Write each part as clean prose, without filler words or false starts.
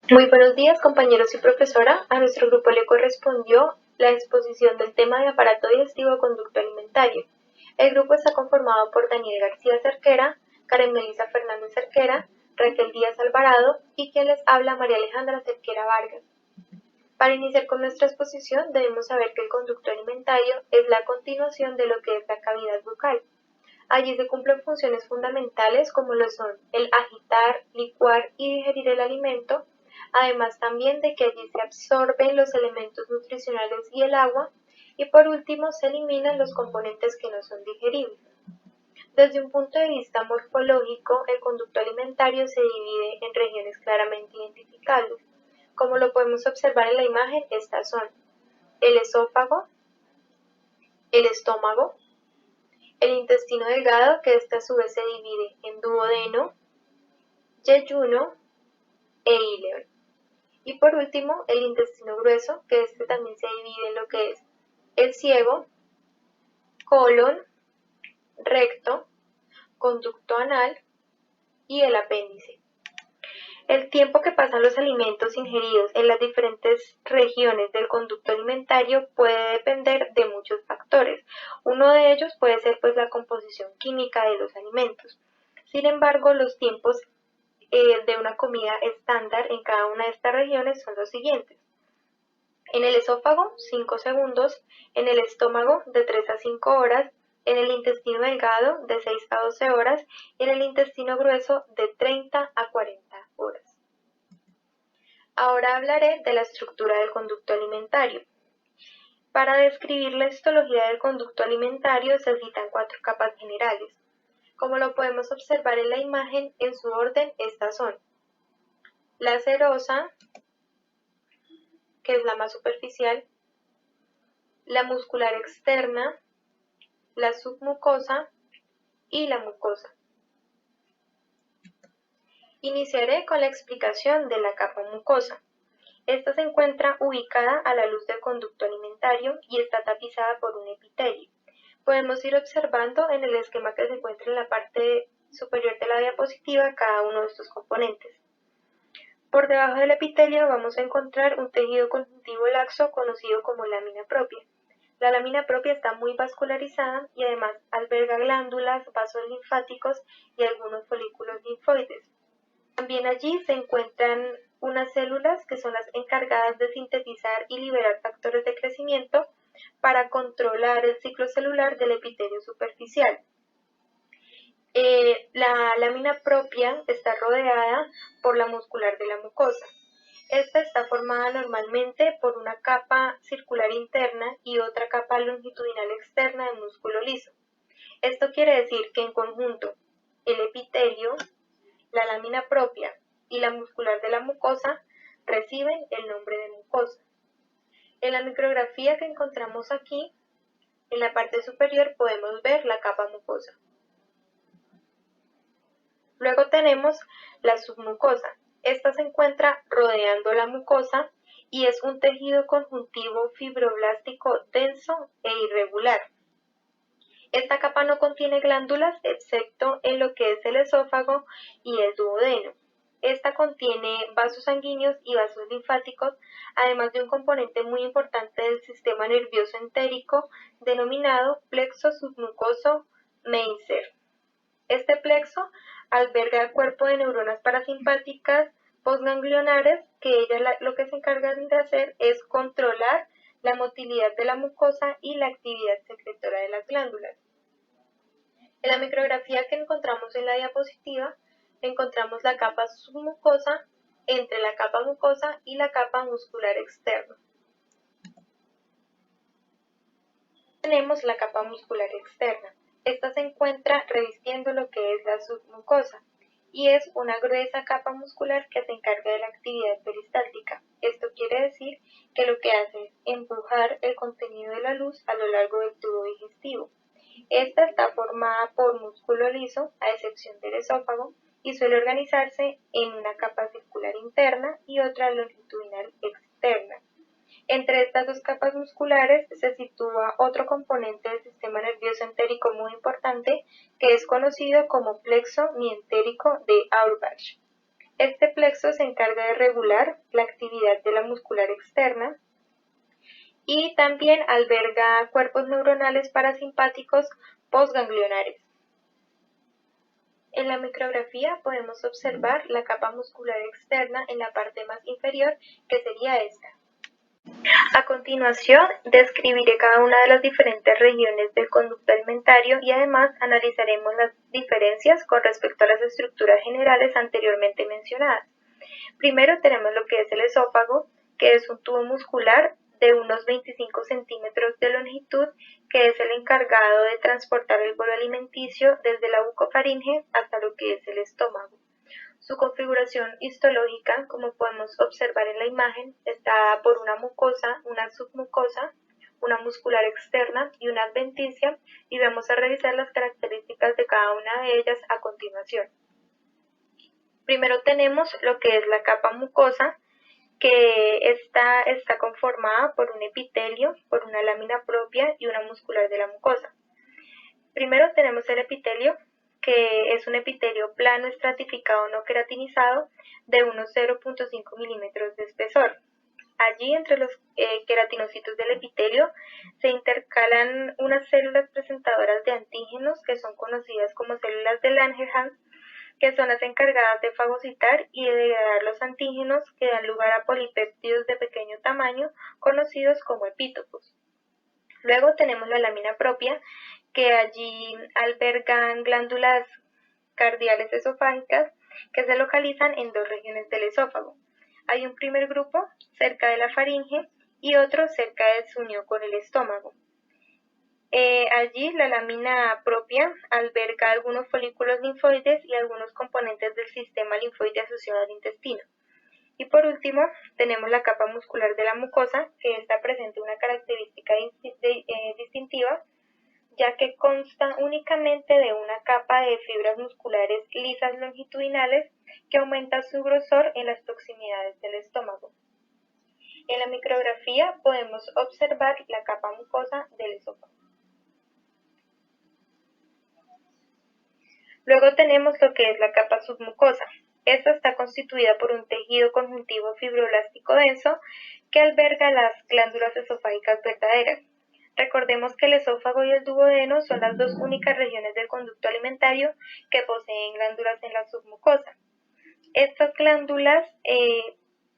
Muy buenos días, compañeros y profesora. A nuestro grupo le correspondió la exposición del tema de aparato digestivo conducto alimentario. El grupo está conformado por Daniel García Cerquera, Karen Melissa Fernández Cerquera, Raquel Díaz Alvarado y quien les habla, María Alejandra Cerquera Vargas. Para iniciar con nuestra exposición debemos saber que el conducto alimentario es la continuación de lo que es la cavidad bucal. Allí se cumplen funciones fundamentales como lo son el agitar, licuar y digerir el alimento, además también de que allí se absorben los elementos nutricionales y el agua, y por último se eliminan los componentes que no son digeribles. Desde un punto de vista morfológico, el conducto alimentario se divide en regiones claramente identificables. Como lo podemos observar en la imagen, estas son el esófago, el estómago, el intestino delgado, que este a su vez se divide en duodeno, yeyuno e íleon. Y por último, el intestino grueso, que este también se divide en lo que es el ciego, colon, recto, conducto anal y el apéndice. El tiempo que pasan los alimentos ingeridos en las diferentes regiones del conducto alimentario puede depender de muchos factores. Uno de ellos puede ser la composición química de los alimentos. Sin embargo, los tiempos de una comida estándar en cada una de estas regiones son los siguientes. En el esófago, 5 segundos, en el estómago, de 3 a 5 horas, en el intestino delgado, de 6 a 12 horas, y en el intestino grueso, de 30 a 40 horas. Ahora hablaré de la estructura del conducto alimentario. Para describir la histología del conducto alimentario se citan 4 capas generales. Como lo podemos observar en la imagen, en su orden estas son la serosa, que es la más superficial, la muscular externa, la submucosa y la mucosa. Iniciaré con la explicación de la capa mucosa. Esta se encuentra ubicada a la luz del conducto alimentario y está tapizada por un epitelio. Podemos ir observando en el esquema que se encuentra en la parte superior de la diapositiva cada uno de estos componentes. Por debajo del epitelio vamos a encontrar un tejido conjuntivo laxo conocido como lámina propia. La lámina propia está muy vascularizada y además alberga glándulas, vasos linfáticos y algunos folículos linfoides. También allí se encuentran unas células que son las encargadas de sintetizar y liberar factores de crecimiento para controlar el ciclo celular del epitelio superficial. La lámina propia está rodeada por la muscular de la mucosa. Esta está formada normalmente por una capa circular interna y otra capa longitudinal externa de músculo liso. Esto quiere decir que en conjunto el epitelio, la lámina propia y la muscular de la mucosa reciben el nombre de mucosa. En la micrografía que encontramos aquí, en la parte superior podemos ver la capa mucosa. Luego tenemos la submucosa. Esta se encuentra rodeando la mucosa y es un tejido conjuntivo fibroblástico denso e irregular. Esta capa no contiene glándulas excepto en lo que es el esófago y el duodeno. Esta contiene vasos sanguíneos y vasos linfáticos, además de un componente muy importante del sistema nervioso entérico denominado plexo submucoso Meissner. Este plexo alberga el cuerpo de neuronas parasimpáticas postganglionares que ellas lo que se encargan de hacer es controlar la motilidad de la mucosa y la actividad secretora de las glándulas. En la micrografía que encontramos en la diapositiva, encontramos la capa submucosa entre la capa mucosa y la capa muscular externa. Tenemos la capa muscular externa. Esta se encuentra revistiendo lo que es la submucosa y es una gruesa capa muscular que se encarga de la actividad peristáltica. Esto quiere decir que lo que hace es empujar el contenido de la luz a lo largo del tubo digestivo. Esta está formada por músculo liso, a excepción del esófago, y suele organizarse en una capa circular interna y otra longitudinal externa. Entre estas dos capas musculares se sitúa otro componente del sistema nervioso entérico muy importante que es conocido como plexo mientérico de Auerbach. Este plexo se encarga de regular la actividad de la muscular externa y también alberga cuerpos neuronales parasimpáticos postganglionares. En la micrografía podemos observar la capa muscular externa en la parte más inferior, que sería esta. A continuación, describiré cada una de las diferentes regiones del conducto alimentario y además analizaremos las diferencias con respecto a las estructuras generales anteriormente mencionadas. Primero tenemos lo que es el esófago, que es un tubo muscular de unos 25 centímetros de longitud, que es el encargado de transportar el bolo alimenticio desde la bucofaringe hasta lo que es el estómago. Su configuración histológica, como podemos observar en la imagen, está dada por una mucosa, una submucosa, una muscular externa y una adventicia, y vamos a revisar las características de cada una de ellas a continuación. Primero tenemos lo que es la capa mucosa, que está conformada por un epitelio, por una lámina propia y una muscular de la mucosa. Primero tenemos el epitelio, que es un epitelio plano estratificado no queratinizado de unos 0.5 milímetros de espesor. Allí, entre los queratinocitos del epitelio, se intercalan unas células presentadoras de antígenos que son conocidas como células de Langerhans, que son las encargadas de fagocitar y de degradar los antígenos que dan lugar a polipéptidos de pequeño tamaño, conocidos como epítopos. Luego tenemos la lámina propia, que allí albergan glándulas cardiales esofágicas que se localizan en dos regiones del esófago. Hay un primer grupo cerca de la faringe y otro cerca de su unión con el estómago. Allí la lámina propia alberga algunos folículos linfoides y algunos componentes del sistema linfoide asociado al intestino. Y por último, tenemos la capa muscular de la mucosa, que esta presenta una característica distintiva, ya que consta únicamente de una capa de fibras musculares lisas longitudinales que aumenta su grosor en las proximidades del estómago. En la micrografía podemos observar la capa mucosa del esófago. Luego tenemos lo que es la capa submucosa. Esta está constituida por un tejido conjuntivo fibroblástico denso que alberga las glándulas esofágicas verdaderas. Recordemos que el esófago y el duodeno son las dos únicas regiones del conducto alimentario que poseen glándulas en la submucosa. Estas glándulas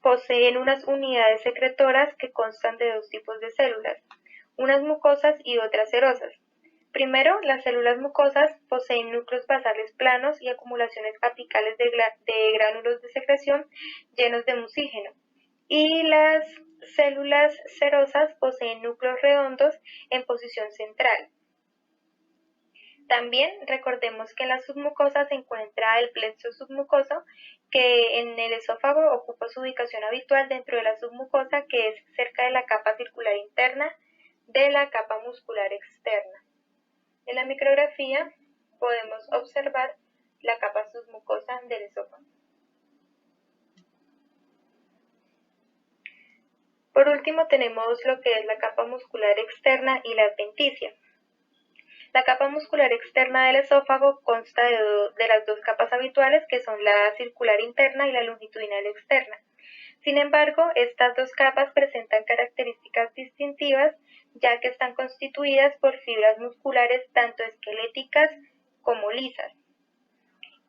poseen unas unidades secretoras que constan de dos tipos de células, unas mucosas y otras serosas. Primero, las células mucosas poseen núcleos basales planos y acumulaciones apicales de gránulos de secreción llenos de mucígeno. Y las células serosas poseen núcleos redondos en posición central. También recordemos que en la submucosa se encuentra el plexo submucoso, que en el esófago ocupa su ubicación habitual dentro de la submucosa, que es cerca de la capa circular interna de la capa muscular externa. En la micrografía podemos observar la capa submucosa del esófago. Por último tenemos lo que es la capa muscular externa y la adventicia. La capa muscular externa del esófago consta de las dos capas habituales, que son la circular interna y la longitudinal externa. Sin embargo, estas dos capas presentan características distintivas, ya que están constituidas por fibras musculares tanto esqueléticas como lisas.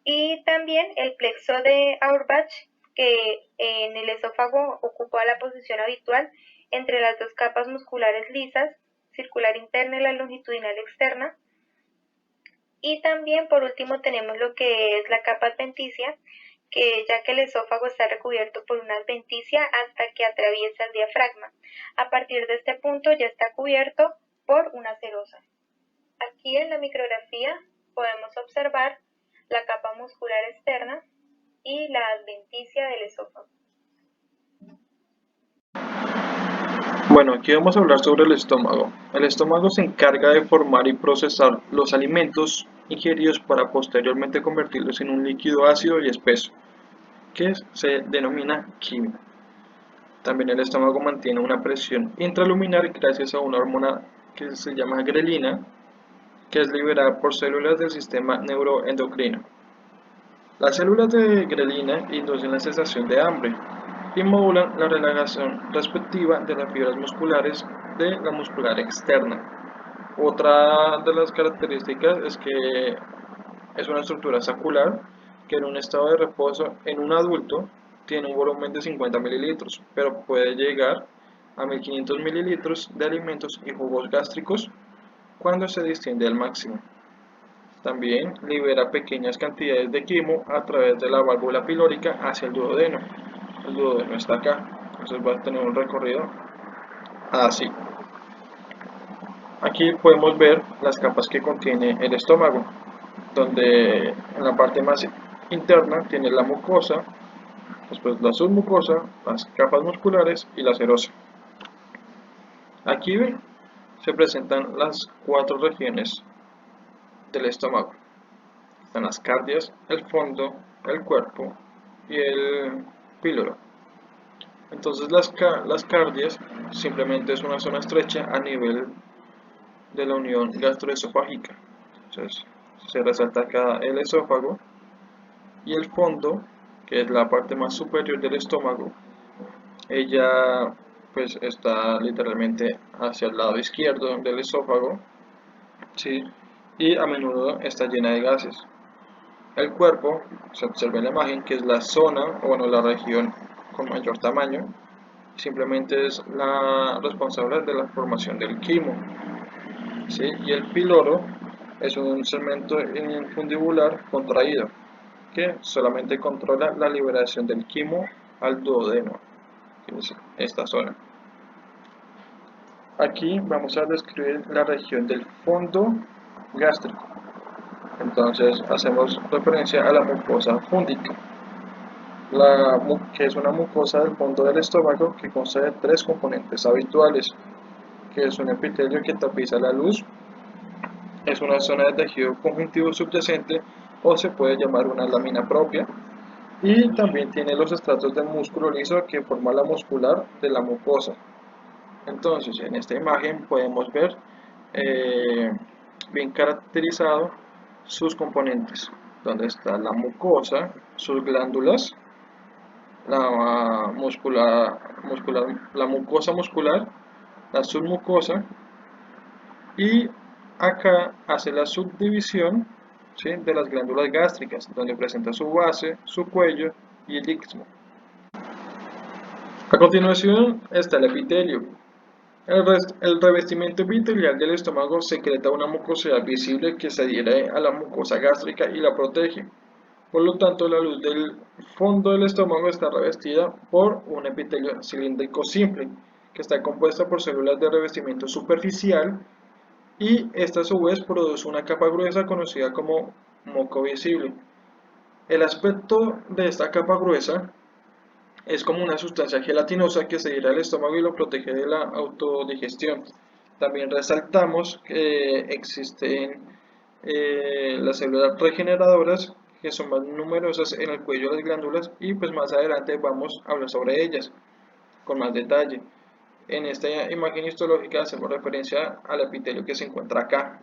Y también el plexo de Auerbach, que en el esófago ocupa la posición habitual entre las dos capas musculares lisas, circular interna y la longitudinal externa. Y también por último tenemos lo que es la capa adventicia, que ya que el esófago está recubierto por una adventicia hasta que atraviesa el diafragma. A partir de este punto ya está cubierto por una serosa. Aquí en la micrografía podemos observar la capa muscular externa y la adventicia del esófago. Bueno, aquí vamos a hablar sobre el estómago. El estómago se encarga de formar y procesar los alimentos ingeridos para posteriormente convertirlos en un líquido ácido y espeso, que se denomina quimio. También el estómago mantiene una presión intraluminar gracias a una hormona que se llama grelina, que es liberada por células del sistema neuroendocrino. Las células de grelina inducen la sensación de hambre y modulan la relajación respectiva de las fibras musculares de la muscular externa. Otra de las características es que es una estructura sacular que en un estado de reposo en un adulto tiene un volumen de 50 mililitros, pero puede llegar a 1500 mililitros de alimentos y jugos gástricos cuando se distiende al máximo. También libera pequeñas cantidades de quimo a través de la válvula pilórica hacia el duodeno. El duodeno está acá, entonces va a tener un recorrido así. Aquí podemos ver las capas que contiene el estómago, donde en la parte más interna tiene la mucosa, después la submucosa, las capas musculares y la serosa. Aquí se presentan las cuatro regiones del estómago. Están las cardias, el fondo, el cuerpo y el píloro. Entonces las cardias simplemente es una zona estrecha a nivel de la unión gastroesofágica. Entonces se resalta acá el esófago y el fondo, que es la parte más superior del estómago. Ella pues está literalmente hacia el lado izquierdo del esófago, ¿sí? Y a menudo está llena de gases. El cuerpo, se observa en la imagen, que es la zona, o bueno, la región con mayor tamaño, simplemente es la responsable de la formación del quimo, ¿sí? Y el píloro es un segmento infundibular contraído, que solamente controla la liberación del quimo al duodeno, que es esta zona. Aquí vamos a describir la región del fondo gástrico. Entonces hacemos referencia a la mucosa fúndica, que es una mucosa del fondo del estómago que consta de tres componentes habituales, que es un epitelio que tapiza la luz, es una zona de tejido conjuntivo subyacente o se puede llamar una lámina propia, y también tiene los estratos del músculo liso que forma la muscular de la mucosa. Entonces en esta imagen podemos ver eh, bien caracterizado sus componentes, donde está la mucosa, sus glándulas, la mucosa muscular, la submucosa, y acá hace la subdivisión, ¿sí?, de las glándulas gástricas, donde presenta su base, su cuello y el istmo. A continuación está el epitelio. El revestimiento epitelial del estómago secreta una mucosidad visible que se adhiere a la mucosa gástrica y la protege. Por lo tanto, la luz del fondo del estómago está revestida por un epitelio cilíndrico simple, que está compuesta por células de revestimiento superficial, y esta a su vez produce una capa gruesa conocida como moco visible. El aspecto de esta capa gruesa es como una sustancia gelatinosa que se adhiere al estómago y lo protege de la autodigestión. También resaltamos que existen las células regeneradoras, que son más numerosas en el cuello de las glándulas, y pues más adelante vamos a hablar sobre ellas con más detalle. En esta imagen histológica hacemos referencia al epitelio que se encuentra acá.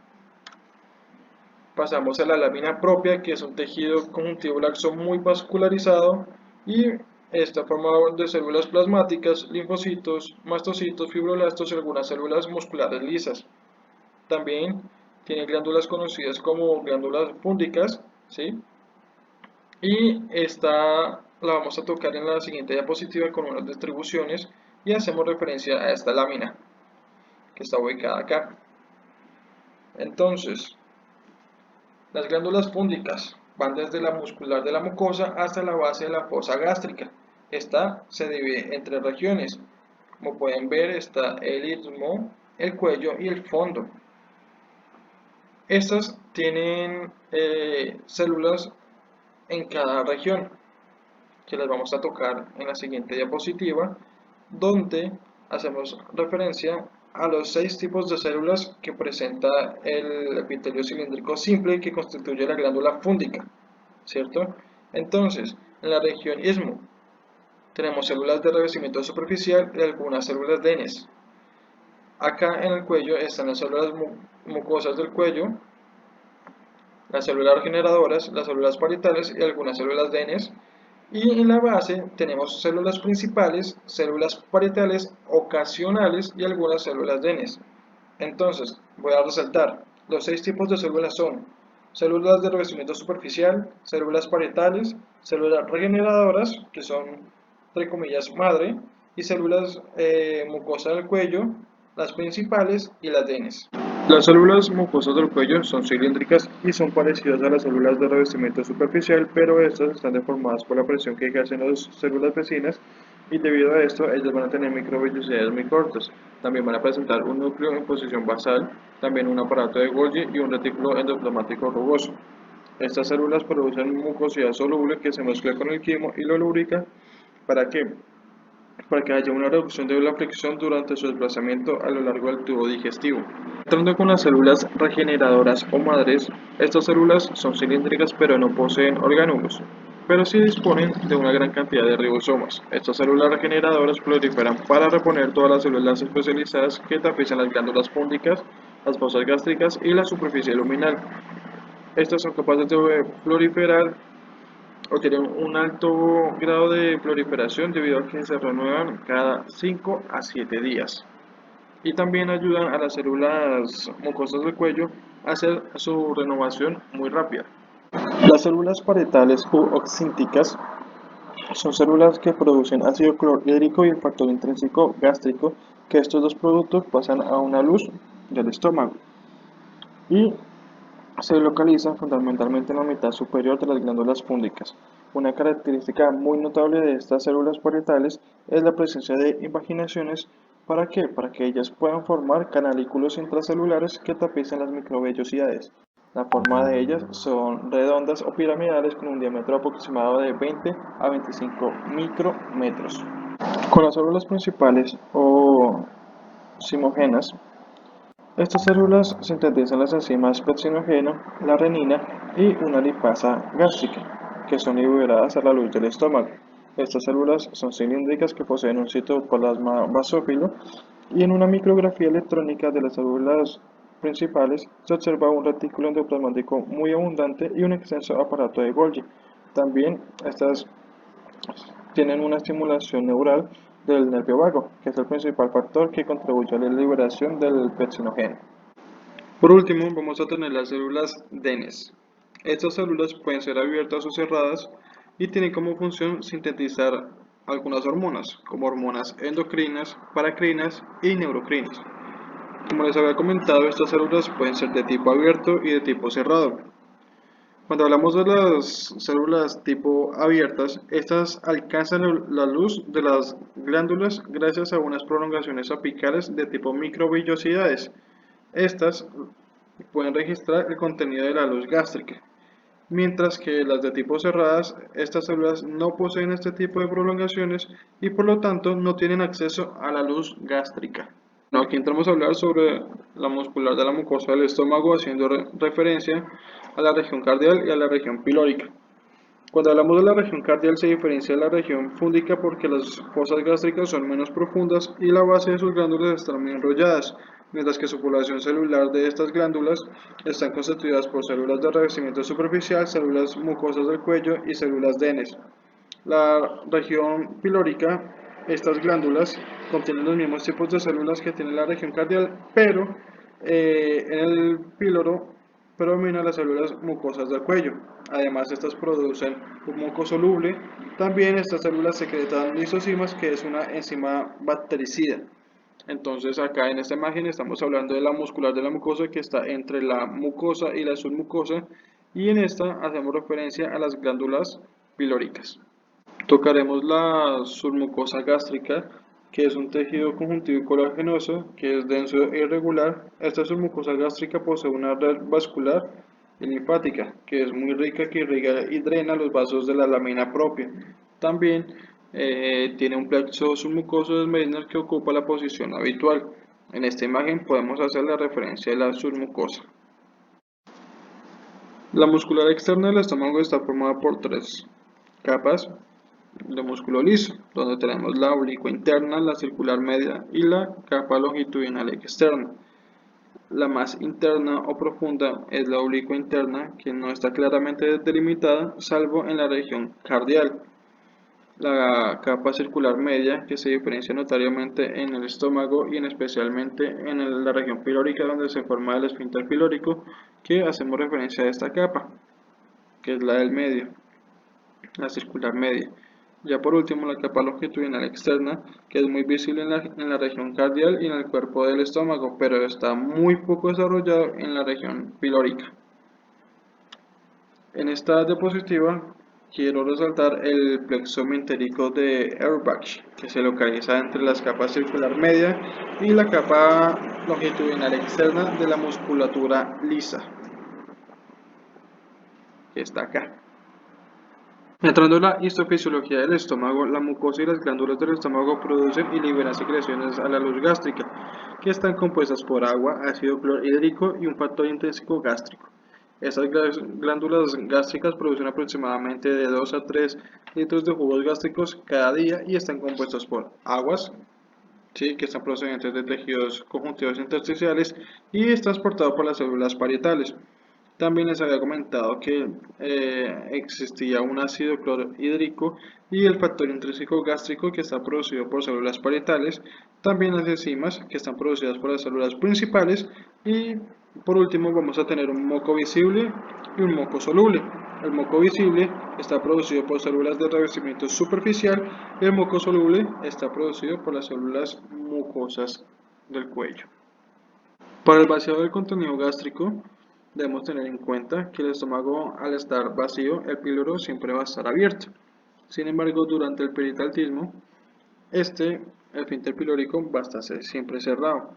Pasamos a la lámina propia, que es un tejido conjuntivo laxo muy vascularizado y está formado de células plasmáticas, linfocitos, mastocitos, fibroblastos y algunas células musculares lisas. También tiene glándulas conocidas como glándulas fúndicas, ¿sí? Y esta la vamos a tocar en la siguiente diapositiva con unas distribuciones y hacemos referencia a esta lámina que está ubicada acá. Entonces, las glándulas fúndicas van desde la muscular de la mucosa hasta la base de la fosa gástrica. Esta se divide en tres regiones. Como pueden ver, está el istmo, el cuello y el fondo. Estas tienen células en cada región, que las vamos a tocar en la siguiente diapositiva, donde hacemos referencia a los 6 tipos de células que presenta el epitelio cilíndrico simple que constituye la glándula fúndica, ¿cierto? Entonces, en la región istmo tenemos células de revestimiento superficial y algunas células dennes. Acá en el cuello están las células mucosas del cuello, las células regeneradoras, las células parietales y algunas células de DNS. Y en la base tenemos células principales, células parietales ocasionales y algunas células de DNS. Entonces, voy a resaltar, los 6 tipos de células son células de revestimiento superficial, células parietales, células regeneradoras, que son, entre comillas, madre, y células mucosas del cuello, las principales y las DNS. Las células mucosas del cuello son cilíndricas y son parecidas a las células de revestimiento superficial, pero estas están deformadas por la presión que ejercen las células vecinas y debido a esto ellas van a tener microvellosidades muy cortas. También van a presentar un núcleo en posición basal, también un aparato de Golgi y un retículo endoplasmático rugoso. Estas células producen mucosidad soluble que se mezcla con el quimo y lo lubrica. ¿Para qué? Para que haya una reducción de la fricción durante su desplazamiento a lo largo del tubo digestivo. Entrando con las células regeneradoras o madres, estas células son cilíndricas pero no poseen orgánulos, pero sí disponen de una gran cantidad de ribosomas. Estas células regeneradoras proliferan para reponer todas las células especializadas que tapizan las glándulas púndicas, las fosas gástricas y la superficie luminal. Estas son capaces de proliferar o tienen un alto grado de proliferación debido a que se renuevan cada 5 a 7 días. Y también ayudan a las células mucosas del cuello a hacer su renovación muy rápida. Las células parietales u oxínticas son células que producen ácido clorhídrico y el factor intrínseco gástrico, que estos dos productos pasan a una luz del estómago y se localizan fundamentalmente en la mitad superior de las glándulas púndicas. Una característica muy notable de estas células parietales es la presencia de invaginaciones. ¿Para qué? Para que ellas puedan formar canalículos intracelulares que tapicen las microvellosidades. La forma de ellas son redondas o piramidales con un diámetro aproximado de 20 a 25 micrómetros. Con las células principales o cimógenas, estas células sintetizan las enzimas pepsinógeno, la renina y una lipasa gástrica, que son liberadas a la luz del estómago. Estas células son cilíndricas que poseen un citoplasma basófilo y en una micrografía electrónica de las células principales se observa un retículo endoplasmático muy abundante y un extenso aparato de Golgi. También estas tienen una estimulación neural del nervio vago, que es el principal factor que contribuye a la liberación del pepsinógeno. Por último, vamos a tener las células DNS. Estas células pueden ser abiertas o cerradas y tienen como función sintetizar algunas hormonas, como hormonas endocrinas, paracrinas y neurocrinas. Como les había comentado, estas células pueden ser de tipo abierto y de tipo cerrado. Cuando hablamos de las células tipo abiertas, estas alcanzan la luz de las glándulas gracias a unas prolongaciones apicales de tipo microvellosidades. Estas pueden registrar el contenido de la luz gástrica, mientras que las de tipo cerradas, estas células no poseen este tipo de prolongaciones y por lo tanto no tienen acceso a la luz gástrica. Bueno, aquí entramos a hablar sobre la muscular de la mucosa del estómago, haciendo referencia a la región cardial y a la región pilórica. Cuando hablamos de la región cardial se diferencia de la región fúndica porque las fosas gástricas son menos profundas y la base de sus glándulas están muy enrolladas, mientras que su población celular de estas glándulas están constituidas por células de revestimiento superficial, células mucosas del cuello y células DNS. La región pilórica, estas glándulas contienen los mismos tipos de células que tiene la región cardial, pero en el píloro predominan las células mucosas del cuello. Además, estas producen un moco soluble. También estas células secretan lisosimas, que es una enzima bactericida. Entonces, acá en esta imagen estamos hablando de la muscular de la mucosa que está entre la mucosa y la submucosa, y en esta hacemos referencia a las glándulas pilóricas. Tocaremos la submucosa gástrica, que es un tejido conjuntivo colagenoso que es denso e irregular. Esta submucosa gástrica posee una red vascular y linfática, que es muy rica, que irriga y drena los vasos de la lámina propia. También tiene un plexo submucoso de Meissner que ocupa la posición habitual. En esta imagen podemos hacer la referencia de la submucosa. La muscular externa del estómago está formada por tres capas de músculo liso, donde tenemos la oblicua interna, la circular media y la capa longitudinal externa. La más interna o profunda es la oblicua interna, que no está claramente delimitada, salvo en la región cardial. La capa circular media, que se diferencia notoriamente en el estómago y especialmente en la región pilórica donde se forma el esfínter pilórico, que hacemos referencia a esta capa, que es la del medio, la circular media. Ya por último, la capa longitudinal externa, que es muy visible en la región cardial y en el cuerpo del estómago, pero está muy poco desarrollado en la región pilórica. En esta diapositiva quiero resaltar el plexo mentérico de Erbach, que se localiza entre las capas circular media y la capa longitudinal externa de la musculatura lisa, que está acá. Entrando en la histofisiología del estómago, la mucosa y las glándulas del estómago producen y liberan secreciones a la luz gástrica, que están compuestas por agua, ácido clorhídrico y un factor intrínseco gástrico. Estas glándulas gástricas producen aproximadamente de 2 a 3 litros de jugos gástricos cada día y están compuestos por aguas, ¿sí?, que están procedentes de tejidos conjuntivos intersticiales y es transportado por las células parietales. También les había comentado que existía un ácido clorhídrico y el factor intrínseco gástrico que está producido por células parietales, también las enzimas que están producidas por las células principales y por último vamos a tener un moco visible y un moco soluble. El moco visible está producido por células de revestimiento superficial y el moco soluble está producido por las células mucosas del cuello. Para el vaciado del contenido gástrico, debemos tener en cuenta que el estómago, al estar vacío, el píloro siempre va a estar abierto. Sin embargo, durante el peristaltismo, el esfínter pilórico va a estar siempre cerrado.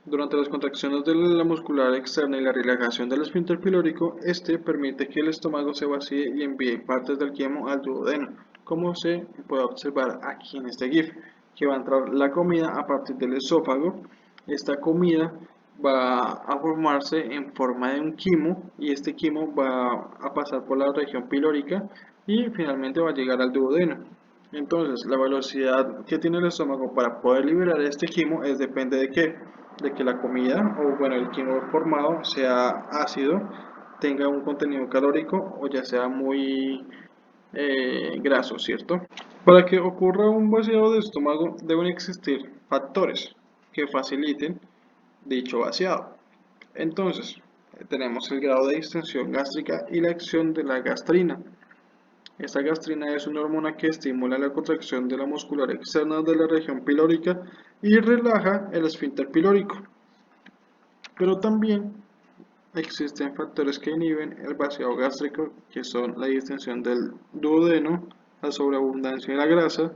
Durante las contracciones de la muscular externa y la relajación del esfínter pilórico, permite que el estómago se vacíe y envíe partes del quimo al duodeno, como se puede observar aquí en este GIF, que va a entrar la comida a partir del esófago. Esta comida va a formarse en forma de un quimo y este quimo va a pasar por la región pilórica y finalmente va a llegar al duodeno. Entonces, la velocidad que tiene el estómago para poder liberar este quimo depende de qué, de que la comida o bueno el quimo formado sea ácido, tenga un contenido calórico o ya sea muy graso, ¿cierto? Para que ocurra un vaciado de estómago deben existir factores que faciliten dicho vaciado. Entonces, tenemos el grado de distensión gástrica y la acción de la gastrina. Esta gastrina es una hormona que estimula la contracción de la muscular externa de la región pilórica y relaja el esfínter pilórico. Pero también existen factores que inhiben el vaciado gástrico, que son la distensión del duodeno, la sobreabundancia de la grasa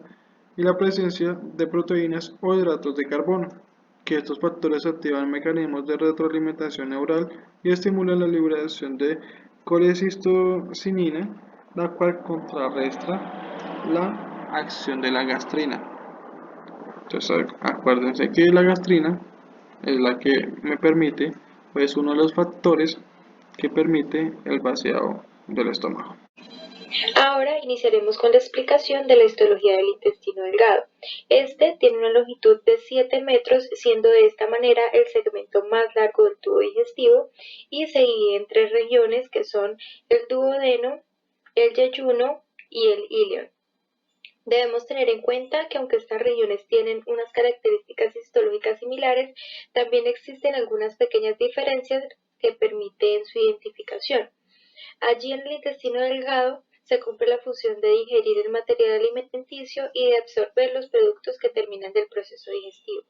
y la presencia de proteínas o hidratos de carbono, que estos factores activan mecanismos de retroalimentación neural y estimulan la liberación de colecistocinina, la cual contrarresta la acción de la gastrina. Entonces, acuérdense que la gastrina es la que me permite, pues uno de los factores que permite el vaciado del estómago. Ahora iniciaremos con la explicación de la histología del intestino delgado. Este tiene una longitud de 7 metros, siendo de esta manera el segmento más largo del tubo digestivo y se divide en 3 regiones que son el duodeno, el yeyuno y el ilion. Debemos tener en cuenta que aunque estas regiones tienen unas características histológicas similares, también existen algunas pequeñas diferencias que permiten su identificación. Allí en el intestino delgado se cumple la función de digerir el material alimenticio y de absorber los productos que terminan del proceso digestivo.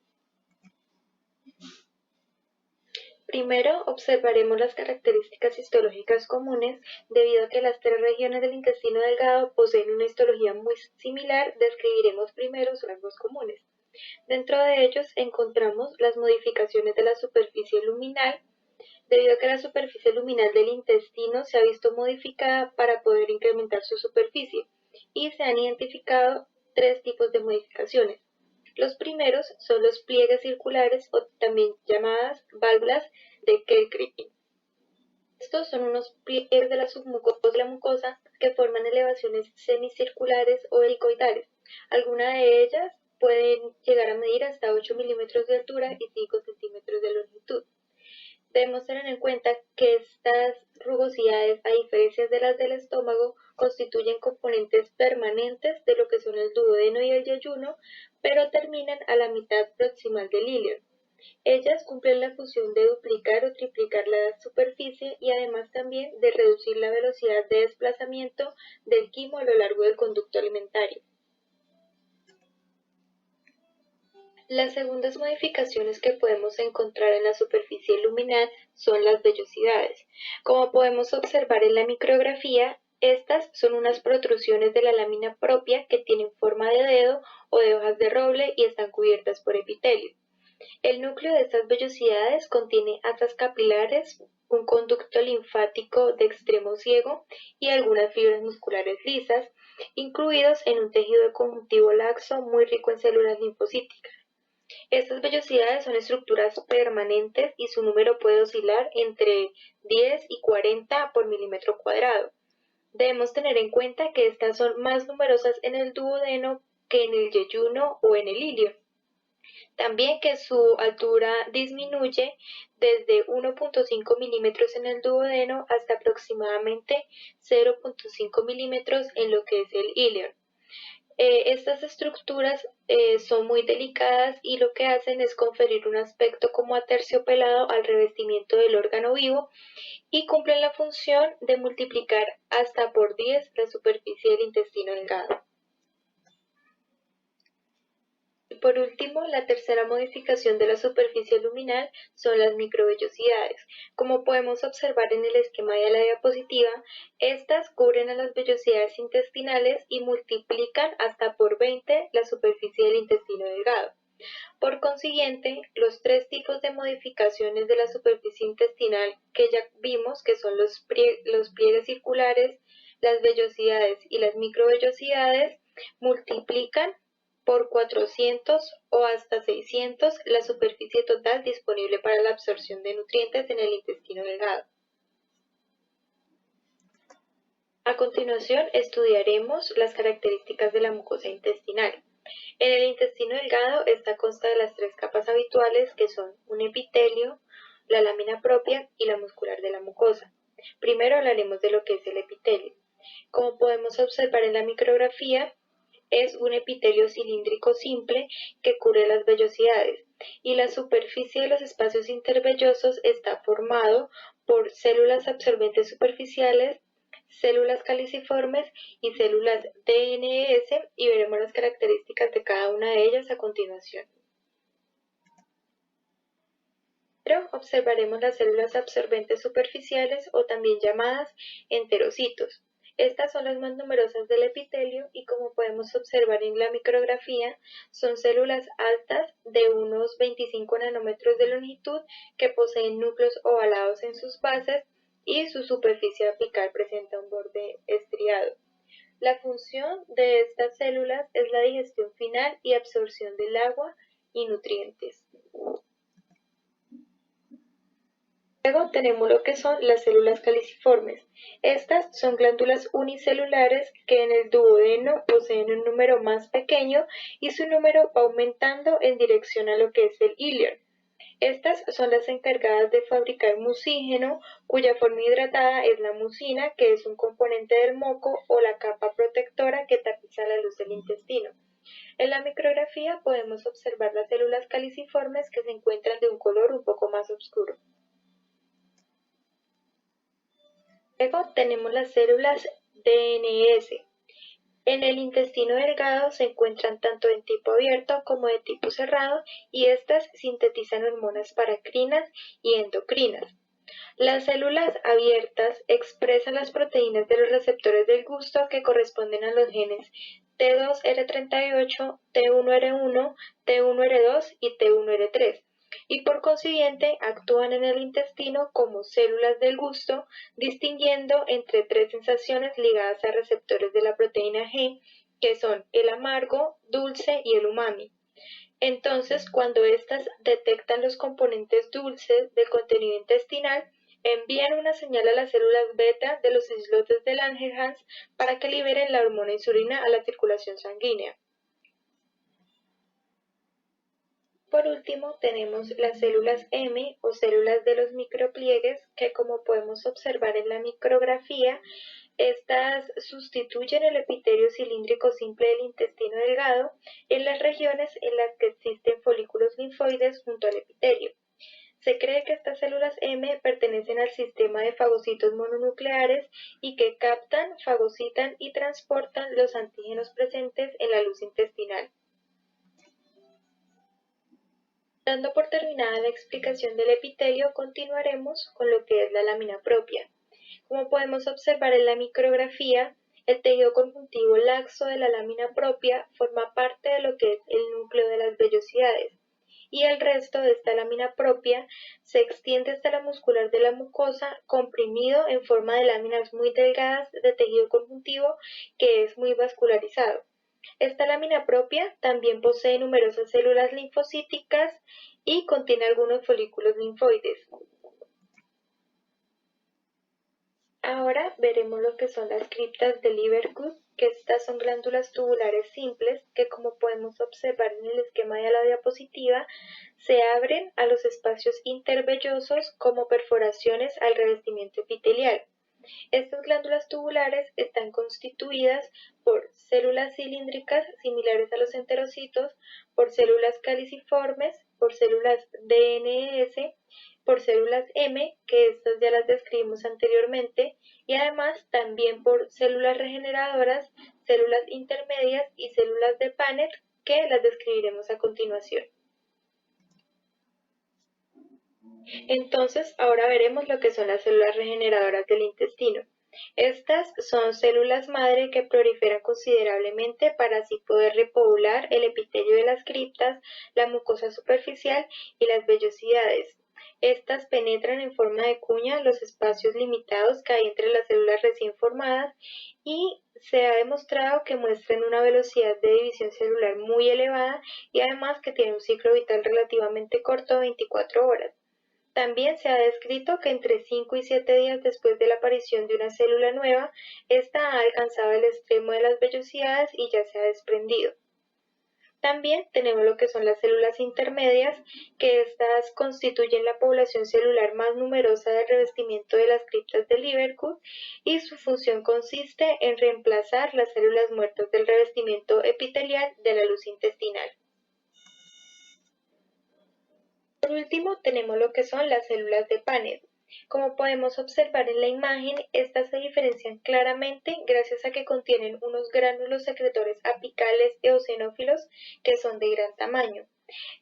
Primero observaremos las características histológicas comunes. Debido a que las 3 regiones del intestino delgado poseen una histología muy similar, describiremos primero sus rasgos comunes. Dentro de ellos encontramos las modificaciones de la superficie luminal, debido a que la superficie luminal del intestino se ha visto modificada para poder incrementar su superficie, y se han identificado 3 tipos de modificaciones. Los primeros son los pliegues circulares o también llamadas válvulas de Kellgren. Estos son unos pliegues de la submucosa de la mucosa que forman elevaciones semicirculares o helicoidales. Algunas de ellas pueden llegar a medir hasta 8 milímetros de altura y 5 centímetros de longitud. Debemos tener en cuenta que estas rugosidades, a diferencia de las del estómago, constituyen componentes permanentes de lo que son el duodeno y el yeyuno, pero terminan a la mitad proximal del ilion. Ellas cumplen la función de duplicar o triplicar la superficie y además también de reducir la velocidad de desplazamiento del quimo a lo largo del conducto alimentario. Las segundas modificaciones que podemos encontrar en la superficie luminal son las vellosidades. Como podemos observar en la micrografía, estas son unas protrusiones de la lámina propia que tienen forma de dedo o de hojas de roble y están cubiertas por epitelio. El núcleo de estas vellosidades contiene asas capilares, un conducto linfático de extremo ciego y algunas fibras musculares lisas, incluidos en un tejido de conjuntivo laxo muy rico en células linfocíticas. Estas vellosidades son estructuras permanentes y su número puede oscilar entre 10 y 40 por milímetro cuadrado. Debemos tener en cuenta que estas son más numerosas en el duodeno que en el yeyuno o en el ilion. También que su altura disminuye desde 1.5 milímetros en el duodeno hasta aproximadamente 0.5 milímetros en lo que es el ilion. Estas estructuras son muy delicadas y lo que hacen es conferir un aspecto como aterciopelado al revestimiento del órgano vivo y cumplen la función de multiplicar hasta por 10 la superficie del intestino delgado. Por último, la tercera modificación de la superficie luminal son las microvellosidades. Como podemos observar en el esquema de la diapositiva, estas cubren a las vellosidades intestinales y multiplican hasta por 20 la superficie del intestino delgado. Por consiguiente, los tres tipos de modificaciones de la superficie intestinal que ya vimos, que son los pliegues circulares, las vellosidades y las microvellosidades, multiplican por 400 o hasta 600 la superficie total disponible para la absorción de nutrientes en el intestino delgado. A continuación estudiaremos las características de la mucosa intestinal. En el intestino delgado, esta consta de las tres capas habituales que son un epitelio, la lámina propia y la muscular de la mucosa. Primero hablaremos de lo que es el epitelio. Como podemos observar en la micrografía, es un epitelio cilíndrico simple que cubre las vellosidades y la superficie de los espacios intervellosos está formado por células absorbentes superficiales, células caliciformes y células DNS y veremos las características de cada una de ellas a continuación. Primero observaremos las células absorbentes superficiales o también llamadas enterocitos. Estas son las más numerosas del epitelio y como podemos observar en la micrografía, son células altas de unos 25 nanómetros de longitud que poseen núcleos ovalados en sus bases y su superficie apical presenta un borde estriado. La función de estas células es la digestión final y absorción del agua y nutrientes. Luego tenemos lo que son las células caliciformes. Estas son glándulas unicelulares que en el duodeno poseen un número más pequeño y su número va aumentando en dirección a lo que es el ilion. Estas son las encargadas de fabricar mucígeno, cuya forma hidratada es la mucina, que es un componente del moco o la capa protectora que tapiza la luz del intestino. En la micrografía podemos observar las células caliciformes que se encuentran de un color un poco más oscuro. Luego tenemos las células DNS. En el intestino delgado se encuentran tanto en tipo abierto como de tipo cerrado y estas sintetizan hormonas paracrinas y endocrinas. Las células abiertas expresan las proteínas de los receptores del gusto que corresponden a los genes T2R38, T1R1, T1R2 y T1R3. Y por consiguiente actúan en el intestino como células del gusto, distinguiendo entre tres sensaciones ligadas a receptores de la proteína G, que son el amargo, dulce y el umami. Entonces, cuando éstas detectan los componentes dulces del contenido intestinal, envían una señal a las células beta de los islotes de Langerhans para que liberen la hormona insulina a la circulación sanguínea. Por último, tenemos las células M o células de los micropliegues que, como podemos observar en la micrografía, estas sustituyen el epitelio cilíndrico simple del intestino delgado en las regiones en las que existen folículos linfoides junto al epitelio. Se cree que estas células M pertenecen al sistema de fagocitos mononucleares y que captan, fagocitan y transportan los antígenos presentes en la luz intestinal. Dando por terminada la explicación del epitelio, continuaremos con lo que es la lámina propia. Como podemos observar en la micrografía, el tejido conjuntivo laxo de la lámina propia forma parte de lo que es el núcleo de las vellosidades, y el resto de esta lámina propia se extiende hasta la muscular de la mucosa, comprimido en forma de láminas muy delgadas de tejido conjuntivo que es muy vascularizado. Esta lámina propia también posee numerosas células linfocíticas y contiene algunos folículos linfoides. Ahora veremos lo que son las criptas de Lieberkühn, que estas son glándulas tubulares simples que, como podemos observar en el esquema de la diapositiva, se abren a los espacios intervellosos como perforaciones al revestimiento epitelial. Estas glándulas tubulares están constituidas por células cilíndricas similares a los enterocitos, por células caliciformes, por células DNS, por células M, que estas ya las describimos anteriormente, y además también por células regeneradoras, células intermedias y células de Paneth, que las describiremos a continuación. Entonces, ahora veremos lo que son las células regeneradoras del intestino. Estas son células madre que proliferan considerablemente para así poder repoblar el epitelio de las criptas, la mucosa superficial y las vellosidades. Estas penetran en forma de cuña los espacios limitados que hay entre las células recién formadas y se ha demostrado que muestran una velocidad de división celular muy elevada y además que tienen un ciclo vital relativamente corto de 24 horas. También se ha descrito que entre 5 y 7 días después de la aparición de una célula nueva, ésta ha alcanzado el extremo de las vellosidades y ya se ha desprendido. También tenemos lo que son las células intermedias, que estas constituyen la población celular más numerosa del revestimiento de las criptas de Lieberkühn y su función consiste en reemplazar las células muertas del revestimiento epitelial de la luz intestinal. Por último, tenemos lo que son las células de Paneth. Como podemos observar en la imagen, estas se diferencian claramente gracias a que contienen unos gránulos secretores apicales eosinófilos que son de gran tamaño.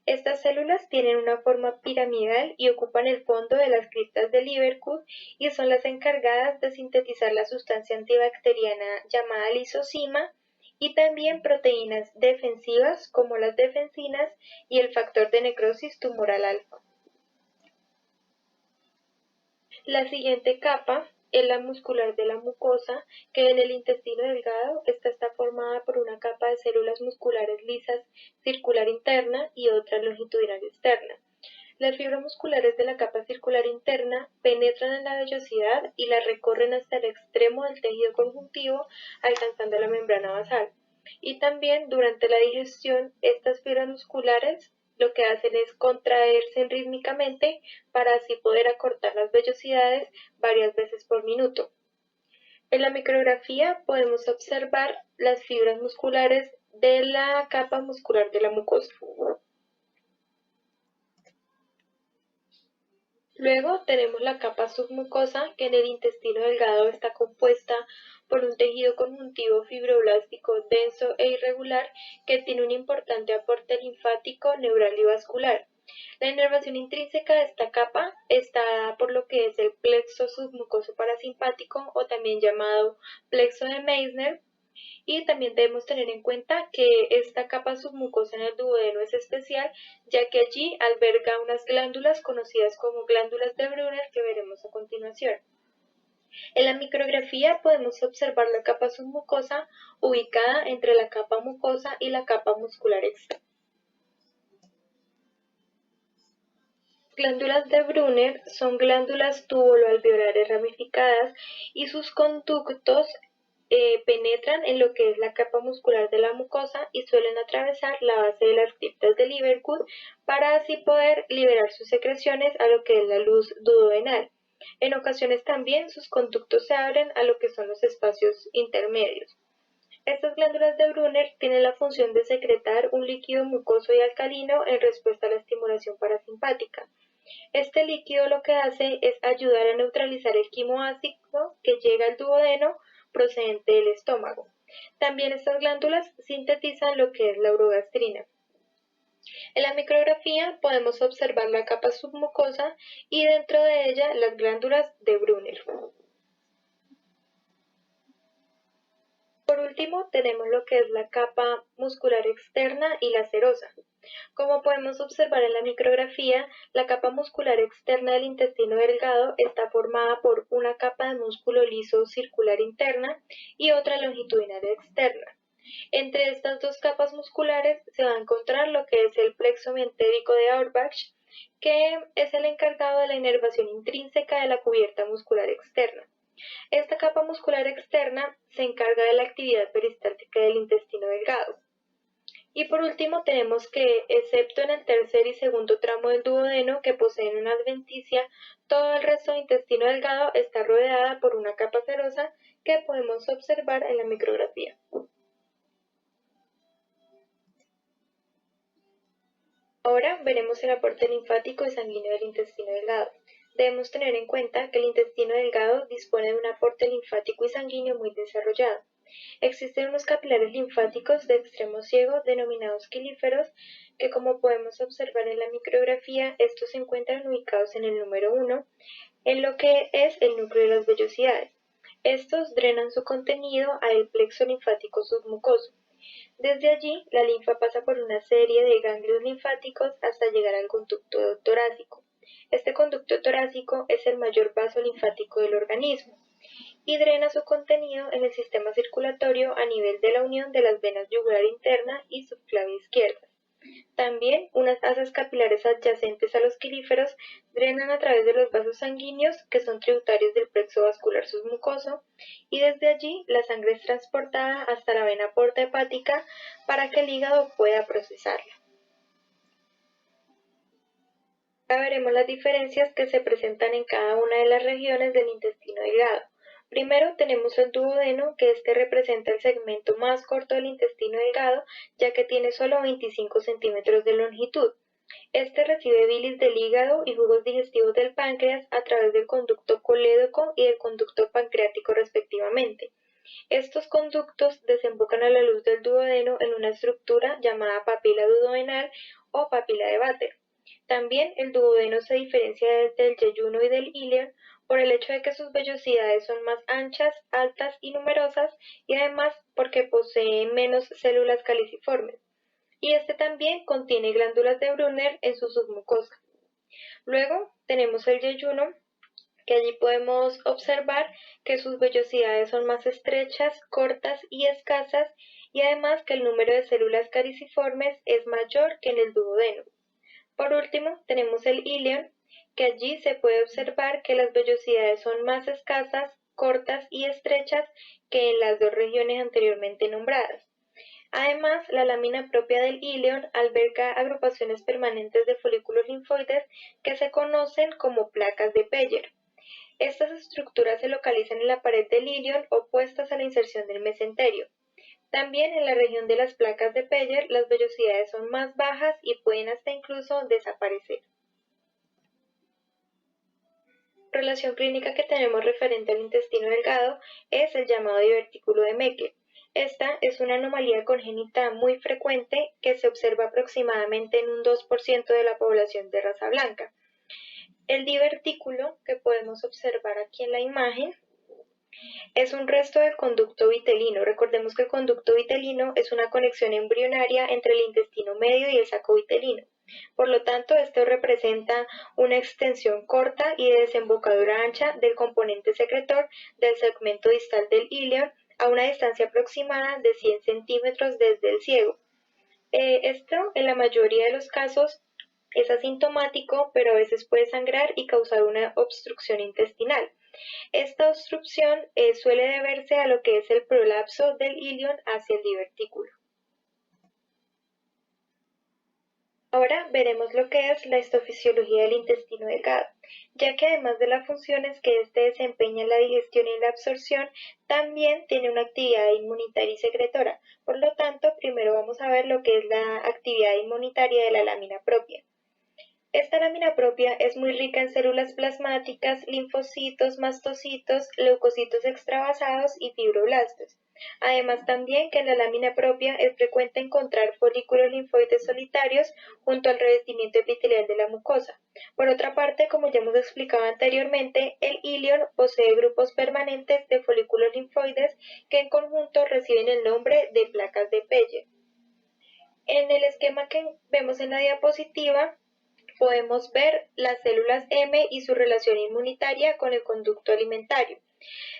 Estas células tienen una forma piramidal y ocupan el fondo de las criptas de Lieberkühn y son las encargadas de sintetizar la sustancia antibacteriana llamada lisozima y también proteínas defensivas como las defensinas y el factor de necrosis tumoral alfa. La siguiente capa es la muscular de la mucosa, que en el intestino delgado está formada por una capa de células musculares lisas circular interna y otra longitudinal externa. Las fibras musculares de la capa circular interna penetran en la vellosidad y la recorren hasta el extremo del tejido conjuntivo, alcanzando la membrana basal. Y también durante la digestión, estas fibras musculares lo que hacen es contraerse rítmicamente para así poder acortar las vellosidades varias veces por minuto. En la micrografía podemos observar las fibras musculares de la capa muscular de la mucosa. Luego tenemos la capa submucosa, que en el intestino delgado está compuesta por un tejido conjuntivo fibroblástico denso e irregular que tiene un importante aporte linfático, neural y vascular. La inervación intrínseca de esta capa está dada por lo que es el plexo submucoso parasimpático o también llamado plexo de Meissner. Y también debemos tener en cuenta que esta capa submucosa en el duodeno es especial, ya que allí alberga unas glándulas conocidas como glándulas de Brunner que veremos a continuación. En la micrografía podemos observar la capa submucosa ubicada entre la capa mucosa y la capa muscular externa. Glándulas de Brunner son glándulas tubuloalveolares ramificadas y sus conductos penetran en lo que es la capa muscular de la mucosa y suelen atravesar la base de las criptas del Liverpool para así poder liberar sus secreciones a lo que es la luz duodenal. En ocasiones también sus conductos se abren a lo que son los espacios intermedios. Estas glándulas de Brunner tienen la función de secretar un líquido mucoso y alcalino en respuesta a la estimulación parasimpática. Este líquido lo que hace es ayudar a neutralizar el quimo ácido que llega al duodeno procedente del estómago. También estas glándulas sintetizan lo que es la urogastrina. En la micrografía podemos observar la capa submucosa y dentro de ella las glándulas de Brunner. Por último, tenemos lo que es la capa muscular externa y la serosa. Como podemos observar en la micrografía, la capa muscular externa del intestino delgado está formada por una capa de músculo liso circular interna y otra longitudinal externa. Entre estas dos capas musculares se va a encontrar lo que es el plexo mientérico de Auerbach, que es el encargado de la inervación intrínseca de la cubierta muscular externa. Esta capa muscular externa se encarga de la actividad peristáltica del intestino delgado. Y por último tenemos que, excepto en el tercer y segundo tramo del duodeno que poseen una adventicia, todo el resto del intestino delgado está rodeada por una capa serosa que podemos observar en la micrografía. Ahora veremos el aporte linfático y sanguíneo del intestino delgado. Debemos tener en cuenta que el intestino delgado dispone de un aporte linfático y sanguíneo muy desarrollado. Existen unos capilares linfáticos de extremo ciego denominados quelíferos que, como podemos observar en la micrografía, estos se encuentran ubicados en el número 1 en lo que es el núcleo de las vellosidades. Estos drenan su contenido al plexo linfático submucoso. Desde allí, la linfa pasa por una serie de ganglios linfáticos hasta llegar al conducto torácico. Este conducto torácico es el mayor vaso linfático del organismo y drena su contenido en el sistema circulatorio a nivel de la unión de las venas yugular interna y subclavia izquierda. También unas asas capilares adyacentes a los quelíferos drenan a través de los vasos sanguíneos que son tributarios del plexo vascular submucoso y desde allí la sangre es transportada hasta la vena porta hepática para que el hígado pueda procesarla. Ahora veremos las diferencias que se presentan en cada una de las regiones del intestino delgado. Primero tenemos el duodeno, que este representa el segmento más corto del intestino delgado, ya que tiene solo 25 centímetros de longitud. Este recibe bilis del hígado y jugos digestivos del páncreas a través del conducto colédoco y del conducto pancreático respectivamente. Estos conductos desembocan a la luz del duodeno en una estructura llamada papila duodenal o papila de Vater. También el duodeno se diferencia del yeyuno y del íleon por el hecho de que sus vellosidades son más anchas, altas y numerosas y además porque posee menos células caliciformes. Y este también contiene glándulas de Brunner en su submucosa. Luego tenemos el yeyuno, que allí podemos observar que sus vellosidades son más estrechas, cortas y escasas y además que el número de células caliciformes es mayor que en el duodeno. Por último, tenemos el íleon, que allí se puede observar que las vellosidades son más escasas, cortas y estrechas que en las dos regiones anteriormente nombradas. Además, la lámina propia del íleon alberga agrupaciones permanentes de folículos linfoides que se conocen como placas de Peyer. Estas estructuras se localizan en la pared del íleon opuestas a la inserción del mesenterio. También en la región de las placas de Peyer las vellosidades son más bajas y pueden hasta incluso desaparecer. Relación clínica que tenemos referente al intestino delgado es el llamado divertículo de Meckel. Esta es una anomalía congénita muy frecuente que se observa aproximadamente en un 2% de la población de raza blanca. El divertículo que podemos observar aquí en la imagen es un resto del conducto vitelino. Recordemos que el conducto vitelino es una conexión embrionaria entre el intestino medio y el saco vitelino. Por lo tanto, esto representa una extensión corta y de desembocadura ancha del componente secretor del segmento distal del íleon a una distancia aproximada de 100 centímetros desde el ciego. Esto, en la mayoría de los casos, es asintomático, pero a veces puede sangrar y causar una obstrucción intestinal. Esta obstrucción suele deberse a lo que es el prolapso del ilion hacia el divertículo. Ahora veremos lo que es la histofisiología del intestino delgado, ya que además de las funciones que éste desempeña en la digestión y en la absorción, también tiene una actividad inmunitaria y secretora. Por lo tanto, primero vamos a ver lo que es la actividad inmunitaria de la lámina propia. Esta lámina propia es muy rica en células plasmáticas, linfocitos, mastocitos, leucocitos extravasados y fibroblastos. Además también que en la lámina propia es frecuente encontrar folículos linfoides solitarios junto al revestimiento epitelial de la mucosa. Por otra parte, como ya hemos explicado anteriormente, el ilion posee grupos permanentes de folículos linfoides que en conjunto reciben el nombre de placas de Pelle. En el esquema que vemos en la diapositiva, podemos ver las células M y su relación inmunitaria con el conducto alimentario.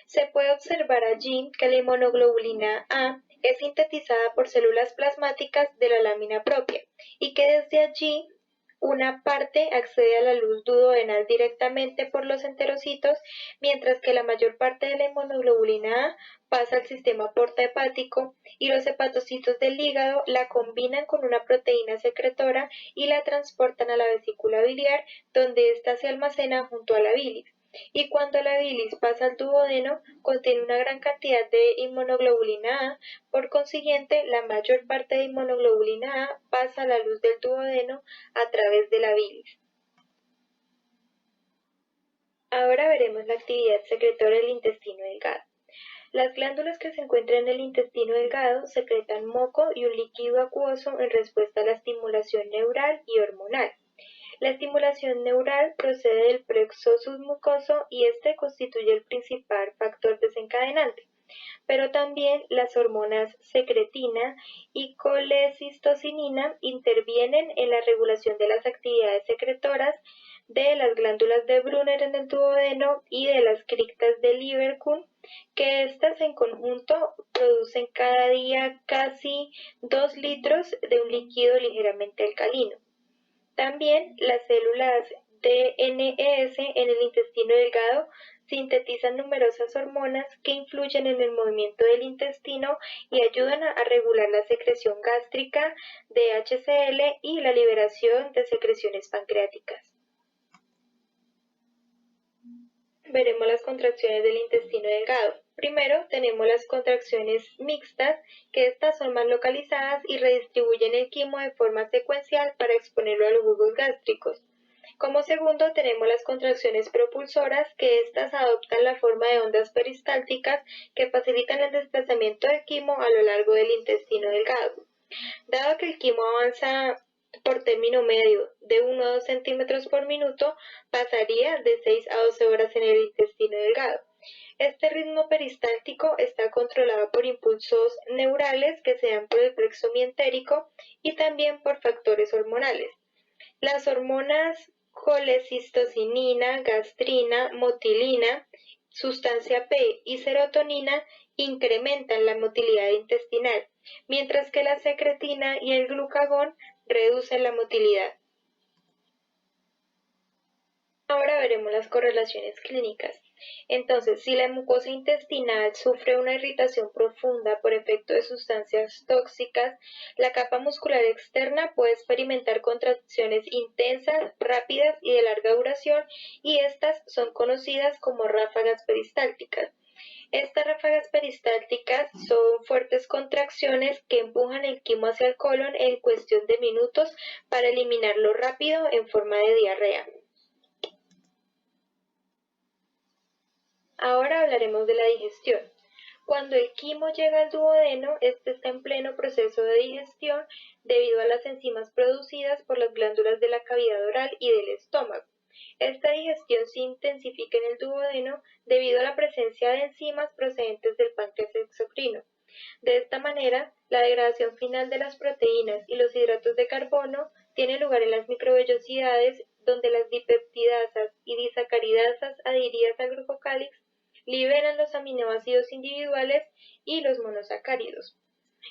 Se puede observar allí que la inmunoglobulina A es sintetizada por células plasmáticas de la lámina propia y que desde allí una parte accede a la luz duodenal directamente por los enterocitos, mientras que la mayor parte de la inmunoglobulina A pasa al sistema porta-hepático y los hepatocitos del hígado la combinan con una proteína secretora y la transportan a la vesícula biliar, donde ésta se almacena junto a la bilis. Y cuando la bilis pasa al duodeno, contiene una gran cantidad de inmunoglobulina A, por consiguiente, la mayor parte de inmunoglobulina A pasa a la luz del duodeno a través de la bilis. Ahora veremos la actividad secretora del intestino delgado. Las glándulas que se encuentran en el intestino delgado secretan moco y un líquido acuoso en respuesta a la estimulación neural y hormonal. La estimulación neural procede del plexo submucoso y este constituye el principal factor desencadenante, pero también las hormonas secretina y colecistocinina intervienen en la regulación de las actividades secretoras de las glándulas de Brunner en el duodeno y de las criptas de Lieberkühn, que estas en conjunto producen cada día casi 2 litros de un líquido ligeramente alcalino. También las células DNES en el intestino delgado sintetizan numerosas hormonas que influyen en el movimiento del intestino y ayudan a regular la secreción gástrica de HCl y la liberación de secreciones pancreáticas. Veremos las contracciones del intestino delgado. Primero tenemos las contracciones mixtas, que estas son más localizadas y redistribuyen el quimo de forma secuencial para exponerlo a los jugos gástricos. Como segundo tenemos las contracciones propulsoras, que estas adoptan la forma de ondas peristálticas que facilitan el desplazamiento del quimo a lo largo del intestino delgado. Dado que el quimo avanza por término medio de 1 a 2 centímetros por minuto, pasaría de 6 a 12 horas en el intestino delgado. Este ritmo peristáltico está controlado por impulsos neurales que se dan por el plexo mientérico y también por factores hormonales. Las hormonas colecistocinina, gastrina, motilina, sustancia P y serotonina incrementan la motilidad intestinal, mientras que la secretina y el glucagón reducen la motilidad. Ahora veremos las correlaciones clínicas. Entonces, si la mucosa intestinal sufre una irritación profunda por efecto de sustancias tóxicas, la capa muscular externa puede experimentar contracciones intensas, rápidas y de larga duración, y estas son conocidas como ráfagas peristálticas. Estas ráfagas peristálticas son fuertes contracciones que empujan el quimo hacia el colon en cuestión de minutos para eliminarlo rápido en forma de diarrea. Ahora hablaremos de la digestión. Cuando el quimo llega al duodeno, este está en pleno proceso de digestión debido a las enzimas producidas por las glándulas de la cavidad oral y del estómago. Esta digestión se intensifica en el duodeno debido a la presencia de enzimas procedentes del páncreas exocrino. De esta manera, la degradación final de las proteínas y los hidratos de carbono tiene lugar en las microvellosidades, donde las dipeptidasas y disacaridasas adheridas al glucocálix liberan los aminoácidos individuales y los monosacáridos.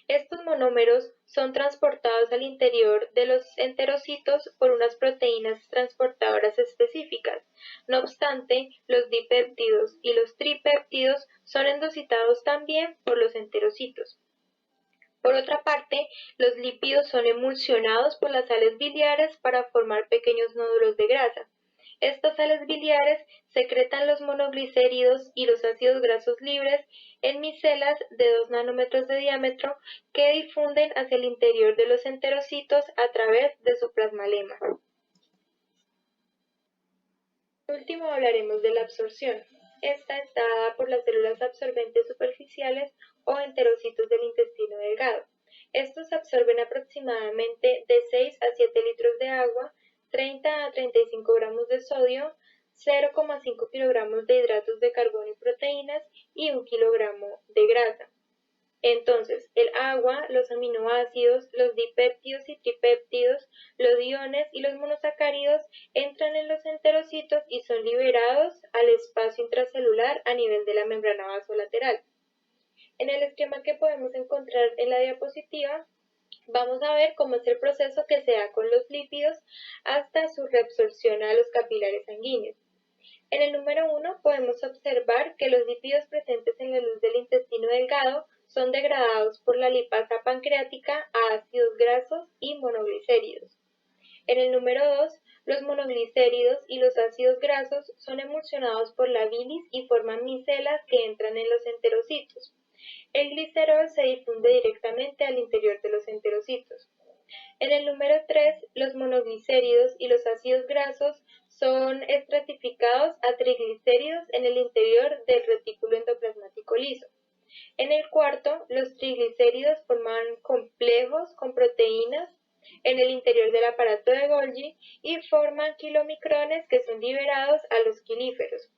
Estos monómeros son transportados al interior de los enterocitos por unas proteínas transportadoras específicas. No obstante, los dipéptidos y los tripéptidos son endocitados también por los enterocitos. Por otra parte, los lípidos son emulsionados por las sales biliares para formar pequeños nódulos de grasa. Estas sales biliares secretan los monoglicéridos y los ácidos grasos libres en micelas de 2 nanómetros de diámetro que difunden hacia el interior de los enterocitos a través de su plasmalema. Por último hablaremos de la absorción. Esta está dada por las células absorbentes superficiales o enterocitos del intestino delgado. Estos absorben aproximadamente de 6 a 7 litros de agua, 30 a 35 gramos de sodio, 0,5 kilogramos de hidratos de carbono y proteínas y 1 kilogramo de grasa. Entonces, el agua, los aminoácidos, los dipéptidos y tripéptidos, los iones y los monosacáridos entran en los enterocitos y son liberados al espacio intracelular a nivel de la membrana vasolateral. En el esquema que podemos encontrar en la diapositiva, vamos a ver cómo es el proceso que se da con los lípidos hasta su reabsorción a los capilares sanguíneos. En el número 1 podemos observar que los lípidos presentes en la luz del intestino delgado son degradados por la lipasa pancreática a ácidos grasos y monoglicéridos. En el número 2, los monoglicéridos y los ácidos grasos son emulsionados por la bilis y forman micelas que entran en los enterocitos. El glicerol se difunde directamente al interior de los enterocitos. En el número 3, los monoglicéridos y los ácidos grasos son estratificados a triglicéridos en el interior del retículo endoplasmático liso. En el cuarto, los triglicéridos forman complejos con proteínas en el interior del aparato de Golgi y forman kilomicrones que son liberados a los quilíferos.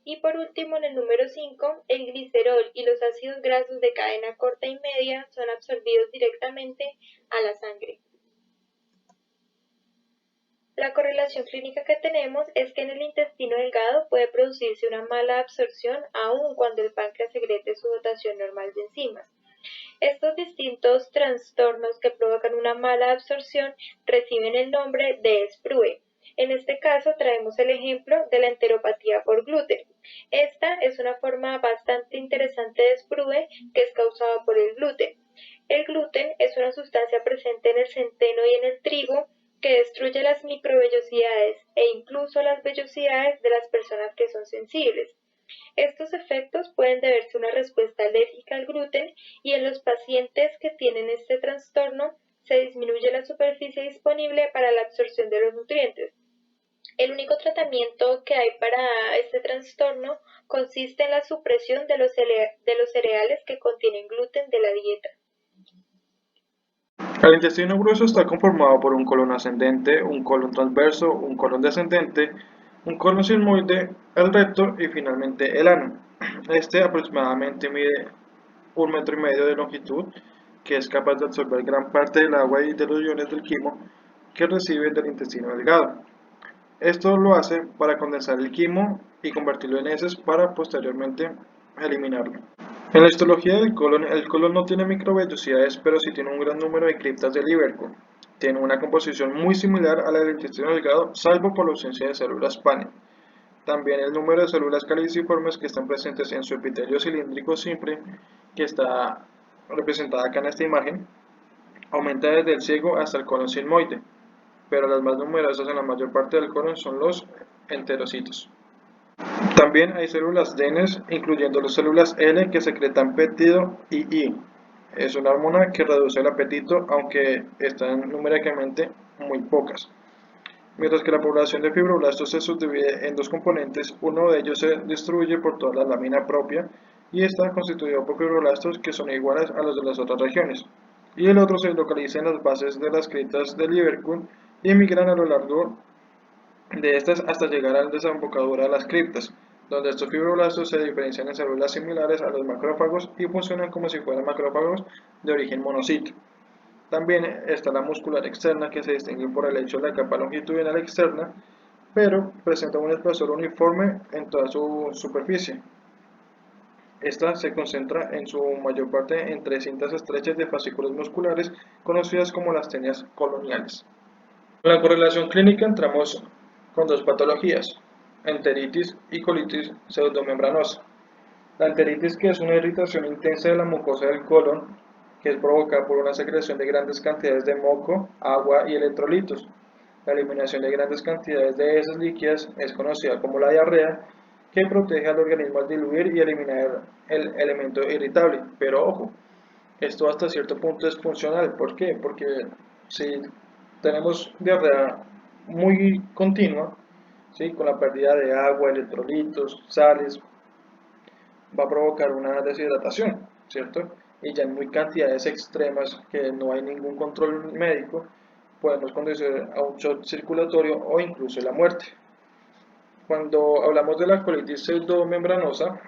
Y por último, en el número 5, el glicerol y los ácidos grasos de cadena corta y media son absorbidos directamente a la sangre. La correlación clínica que tenemos es que en el intestino delgado puede producirse una mala absorción aun cuando el páncreas secrete su dotación normal de enzimas. Estos distintos trastornos que provocan una mala absorción reciben el nombre de SPRUE. En este caso traemos el ejemplo de la enteropatía por gluten. Esta es una forma bastante interesante de SPRUE que es causada por el gluten. El gluten es una sustancia presente en el centeno y en el trigo que destruye las microvellosidades e incluso las vellosidades de las personas que son sensibles. Estos efectos pueden deberse a una respuesta alérgica al gluten y en los pacientes que tienen este trastorno se disminuye la superficie disponible para la absorción de los nutrientes. El único tratamiento que hay para este trastorno consiste en la supresión de los cereales que contienen gluten de la dieta. El intestino grueso está conformado por un colon ascendente, un colon transverso, un colon descendente, un colon sigmoide, el recto y finalmente el ano. Este aproximadamente mide 1,5 metros de longitud, que es capaz de absorber gran parte del agua y de los iones del quimo que recibe del intestino delgado. Esto lo hace para condensar el quimo y convertirlo en heces para posteriormente eliminarlo. En la histología del colon, el colon no tiene microvellosidades, pero sí tiene un gran número de criptas de Lieberkühn. Tiene una composición muy similar a la del intestino delgado, salvo por la ausencia de células Paneth. También el número de células caliciformes que están presentes en su epitelio cilíndrico simple, que está representada acá en esta imagen, aumenta desde el ciego hasta el colon sigmoide, pero las más numerosas en la mayor parte del colon son los enterocitos. También hay células DENES, incluyendo las células L que secretan péptido y I. Es una hormona que reduce el apetito, aunque están numéricamente muy pocas. Mientras que la población de fibroblastos se subdivide en dos componentes, uno de ellos se distribuye por toda la lámina propia y está constituido por fibroblastos que son iguales a los de las otras regiones, y el otro se localiza en las bases de las criptas de Lieberkühn y emigran a lo largo de estas hasta llegar a la desembocadura de las criptas, donde estos fibroblastos se diferencian en células similares a los macrófagos y funcionan como si fueran macrófagos de origen monocito. También está la muscular externa, que se distingue por el hecho de la capa longitudinal externa, pero presenta un espesor uniforme en toda su superficie. Esta se concentra en su mayor parte entre cintas estrechas de fascículos musculares conocidas como las tenias coloniales. En la correlación clínica entramos con dos patologías, enteritis y colitis pseudomembranosa. La enteritis, que es una irritación intensa de la mucosa del colon, que es provocada por una secreción de grandes cantidades de moco, agua y electrolitos. La eliminación de grandes cantidades de heces líquidas es conocida como la diarrea, que protege al organismo al diluir y eliminar el elemento irritable. Pero ojo, esto hasta cierto punto es funcional. ¿Por qué? Porque si tenemos diarrea muy continua, ¿sí? Con la pérdida de agua, electrolitos, sales, va a provocar una deshidratación, ¿cierto? Y ya en muy cantidades extremas que no hay ningún control médico, podemos conducir a un shock circulatorio o incluso la muerte. Cuando hablamos de la colitis pseudomembranosa,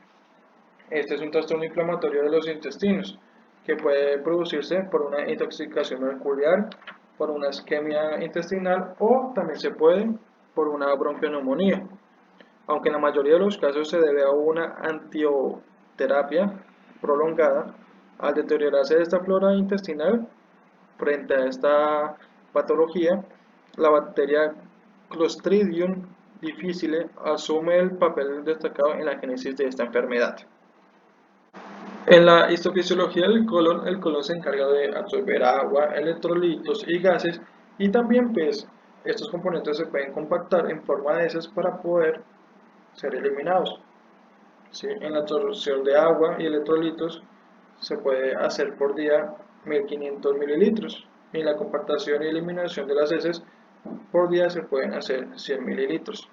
este es un trastorno inflamatorio de los intestinos que puede producirse por una intoxicación mercurial, por una isquemia intestinal o también se puede por una bronquioneumonía, aunque en la mayoría de los casos se debe a una antioterapia prolongada. Al deteriorarse esta flora intestinal frente a esta patología, la bacteria Clostridium difficile asume el papel destacado en la génesis de esta enfermedad. En la histofisiología del colon, el colon se encarga de absorber agua, electrolitos y gases, y también pues estos componentes se pueden compactar en forma de heces para poder ser eliminados. ¿Sí? En la absorción de agua y electrolitos se puede hacer por día 1500 mililitros, y en la compactación y eliminación de las heces por día se pueden hacer 100 mililitros.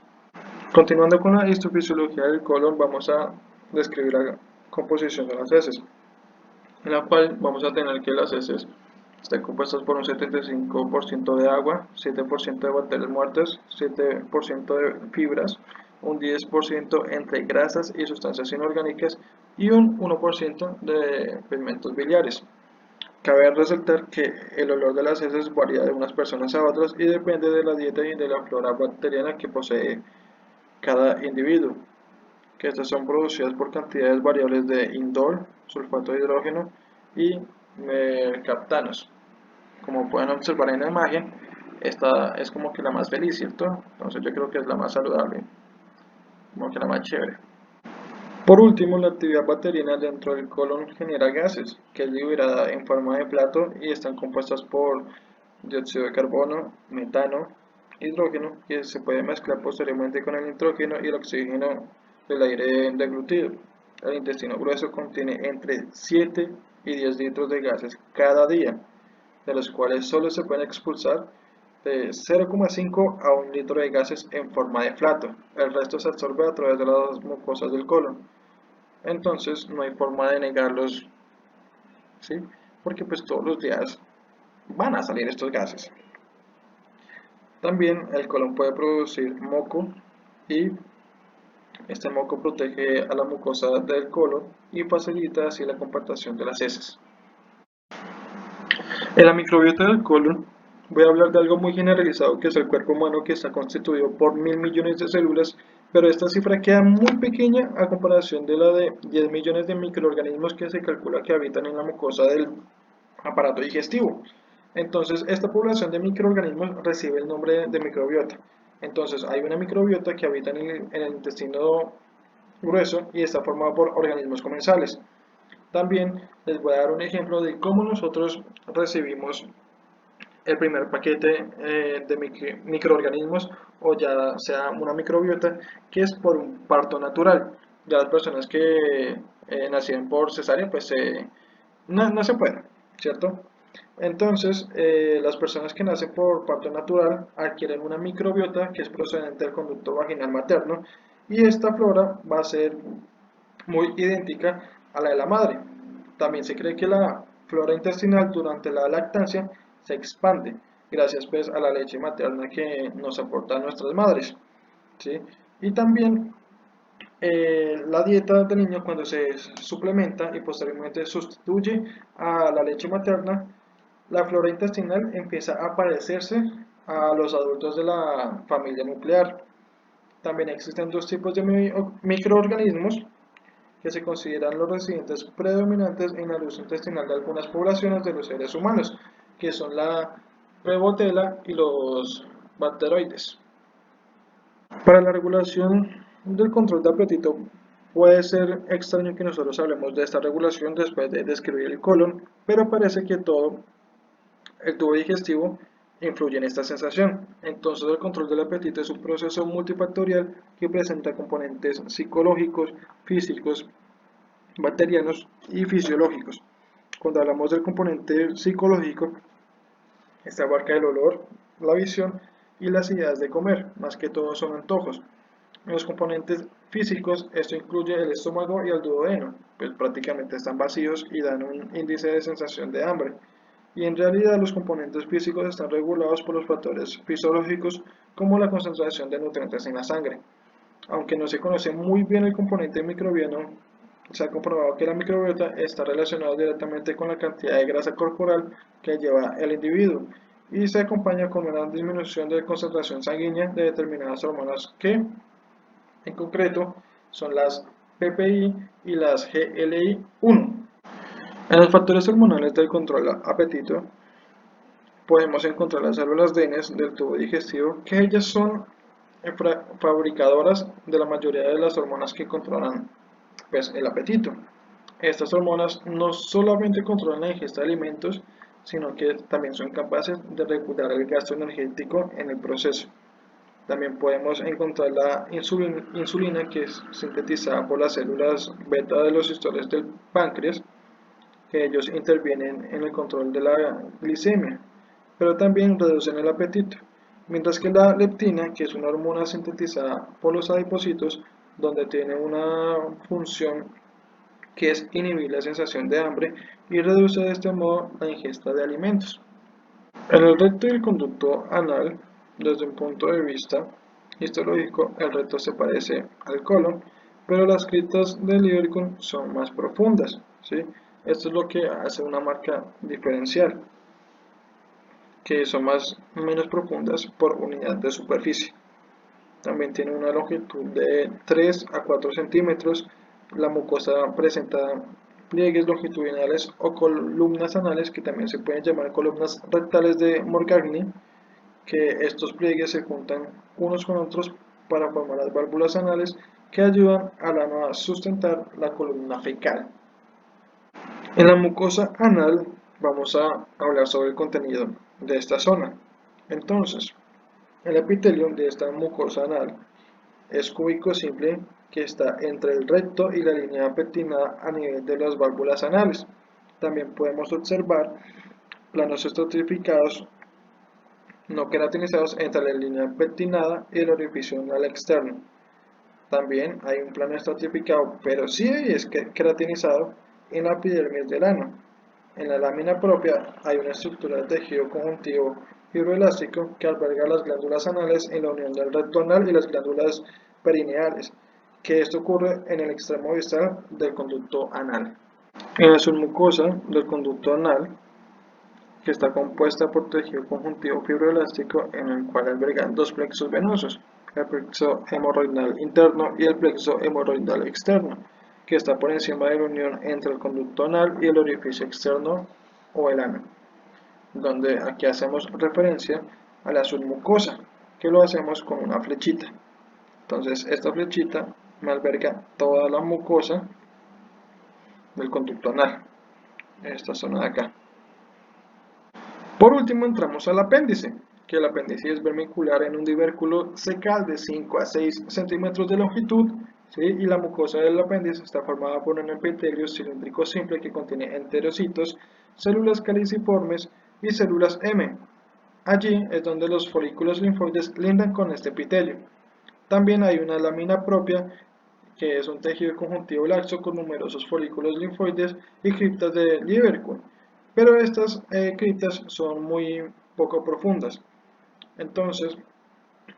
Continuando con la histofisiología del colon, vamos a describir la composición de las heces, en la cual vamos a tener que las heces están compuestas por un 75% de agua, 7% de bacterias muertas, 7% de fibras, un 10% entre grasas y sustancias inorgánicas y un 1% de pigmentos biliares. Cabe resaltar que el olor de las heces varía de unas personas a otras y depende de la dieta y de la flora bacteriana que posee cada individuo, que estas son producidas por cantidades variables de indol, sulfato de hidrógeno y mercaptanos. Como pueden observar en la imagen, esta es como que la más feliz, ¿cierto? Entonces yo creo que es la más saludable, como que la más chévere. Por último, la actividad bacteriana dentro del colon genera gases, que es liberada en forma de plato y están compuestas por dióxido de carbono, metano, hidrógeno, que se puede mezclar posteriormente con el nitrógeno y el oxígeno del aire deglutido. El intestino grueso contiene entre 7 y 10 litros de gases cada día, de los cuales solo se pueden expulsar de 0,5 a 1 litro de gases en forma de flato. El resto se absorbe a través de las mucosas del colon. Entonces no hay forma de negarlos, ¿sí? Porque pues todos los días van a salir estos gases. También el colon puede producir moco y este moco protege a la mucosa del colon y facilita así la compactación de las heces. En la microbiota del colon voy a hablar de algo muy generalizado, que es el cuerpo humano, que está constituido por 1000 millones de células, pero esta cifra queda muy pequeña a comparación de la de 10 millones de microorganismos que se calcula que habitan en la mucosa del aparato digestivo. Entonces, esta población de microorganismos recibe el nombre de microbiota. Entonces, hay una microbiota que habita en el intestino grueso y está formada por organismos comensales. También les voy a dar un ejemplo de cómo nosotros recibimos el primer paquete de microorganismos, o ya sea una microbiota, que es por un parto natural. Ya las personas que nacieron por cesárea, pues no se pueden, ¿cierto? Entonces, las personas que nacen por parto natural adquieren una microbiota que es procedente del conducto vaginal materno, y esta flora va a ser muy idéntica a la de la madre. También se cree que la flora intestinal durante la lactancia se expande gracias pues a la leche materna que nos aportan nuestras madres, ¿sí? Y también la dieta del niño, cuando se suplementa y posteriormente sustituye a la leche materna, la flora intestinal empieza a parecerse a los adultos de la familia nuclear. También existen dos tipos de microorganismos, que se consideran los residentes predominantes en la luz intestinal de algunas poblaciones de los seres humanos, que son la Prevotella y los bacteroides. Para la regulación del control de apetito, puede ser extraño que nosotros hablemos de esta regulación después de describir el colon, pero parece que todo el tubo digestivo influye en esta sensación. Entonces, el control del apetito es un proceso multifactorial que presenta componentes psicológicos, físicos, bacterianos y fisiológicos. Cuando hablamos del componente psicológico, este abarca el olor, la visión y las ideas de comer, más que todo son antojos. En los componentes físicos, esto incluye el estómago y el duodeno, pues prácticamente están vacíos y dan un índice de sensación de hambre. Y en realidad los componentes físicos están regulados por los factores fisiológicos como la concentración de nutrientes en la sangre. Aunque no se conoce muy bien el componente microbiano, se ha comprobado que la microbiota está relacionada directamente con la cantidad de grasa corporal que lleva el individuo y se acompaña con una disminución de concentración sanguínea de determinadas hormonas que, en concreto, son las PPI y las GLI-1. En los factores hormonales del control del apetito podemos encontrar las células DNS del tubo digestivo, que ellas son fabricadoras de la mayoría de las hormonas que controlan pues, el apetito. Estas hormonas no solamente controlan la ingesta de alimentos, sino que también son capaces de regular el gasto energético en el proceso. También podemos encontrar la insulina, que es sintetizada por las células beta de los estores del páncreas, que ellos intervienen en el control de la glicemia, pero también reducen el apetito, mientras que la leptina, que es una hormona sintetizada por los adipocitos, donde tiene una función que es inhibir la sensación de hambre y reduce de este modo la ingesta de alimentos. En el recto y el conducto anal, desde un punto de vista histológico, el recto se parece al colon, pero las criptas del Ibercum son más profundas, ¿sí? Esto es lo que hace una marca diferencial, que son menos profundas por unidad de superficie. También tiene una longitud de 3 a 4 centímetros. La mucosa presenta pliegues longitudinales o columnas anales, que también se pueden llamar columnas rectales de Morgagni, que estos pliegues se juntan unos con otros para formar las válvulas anales que ayudan al ano a sustentar la columna fecal. En la mucosa anal vamos a hablar sobre el contenido de esta zona. Entonces, el epitelio de esta mucosa anal es cúbico simple que está entre el recto y la línea pectinada a nivel de las válvulas anales. También podemos observar planos estratificados no queratinizados entre la línea pectinada y el orificio anal externo. También hay un plano estratificado, pero sí es queratinizado en la epidermis del ano. En la lámina propia hay una estructura de tejido conjuntivo fibroelástico que alberga las glándulas anales en la unión del recto anal y las glándulas perineales, que esto ocurre en el extremo distal del conducto anal. En la submucosa del conducto anal, que está compuesta por tejido conjuntivo fibroelástico en el cual albergan dos plexos venosos, el plexo hemorroidal interno y el plexo hemorroidal externo, que está por encima de la unión entre el conducto anal y el orificio externo o el ano, donde aquí hacemos referencia a la submucosa, que lo hacemos con una flechita. Entonces esta flechita me alberga toda la mucosa del conducto anal, esta zona de acá. Por último entramos al apéndice, que el apéndice es vermicular en un divérculo cecal de 5 a 6 centímetros de longitud, ¿sí? Y la mucosa del apéndice está formada por un epitelio cilíndrico simple que contiene enterocitos, células caliciformes y células M. Allí es donde los folículos linfoides lindan con este epitelio. También hay una lámina propia, que es un tejido conjuntivo laxo con numerosos folículos linfoides y criptas de Lieberkühn, pero estas criptas son muy poco profundas. Entonces,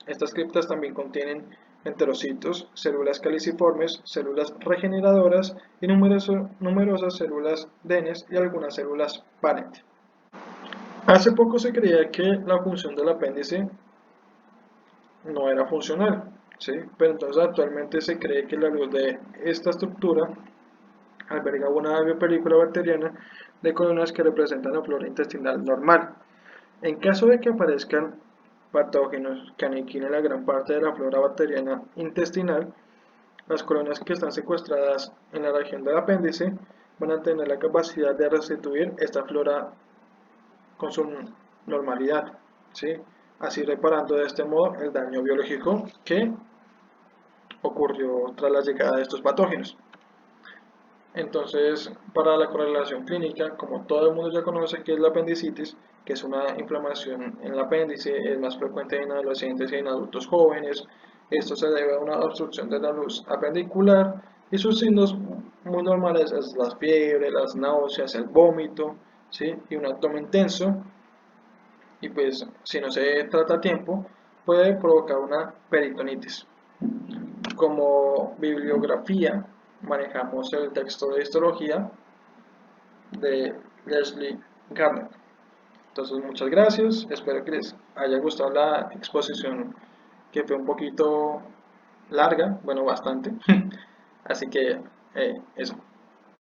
estas criptas también contienen enterocitos, células caliciformes, células regeneradoras y numerosas células DNS y algunas células Paneth. Hace poco se creía que la función del apéndice no era funcional, ¿sí? Pero entonces actualmente se cree que la luz de esta estructura alberga una biopelícula bacteriana de colonias que representan la flora intestinal normal. En caso de que aparezcan patógenos que aniquilen la gran parte de la flora bacteriana intestinal, las colonias que están secuestradas en la región del apéndice van a tener la capacidad de restituir esta flora con su normalidad, ¿sí? Así reparando de este modo el daño biológico que ocurrió tras la llegada de estos patógenos. Entonces, para la correlación clínica, como todo el mundo ya conoce que es la apendicitis, que es una inflamación en el apéndice, es más frecuente en adolescentes y en adultos jóvenes. Esto se debe a una obstrucción de la luz apendicular y sus signos muy normales es la fiebre, las náuseas, el vómito, ¿sí? Y un abdomen tenso. Y pues, si no se trata a tiempo, puede provocar una peritonitis. Como bibliografía, manejamos el texto de histología de Leslie Garner. Entonces, muchas gracias. Espero que les haya gustado la exposición, que fue un poquito larga, bueno, bastante. Así que, eso.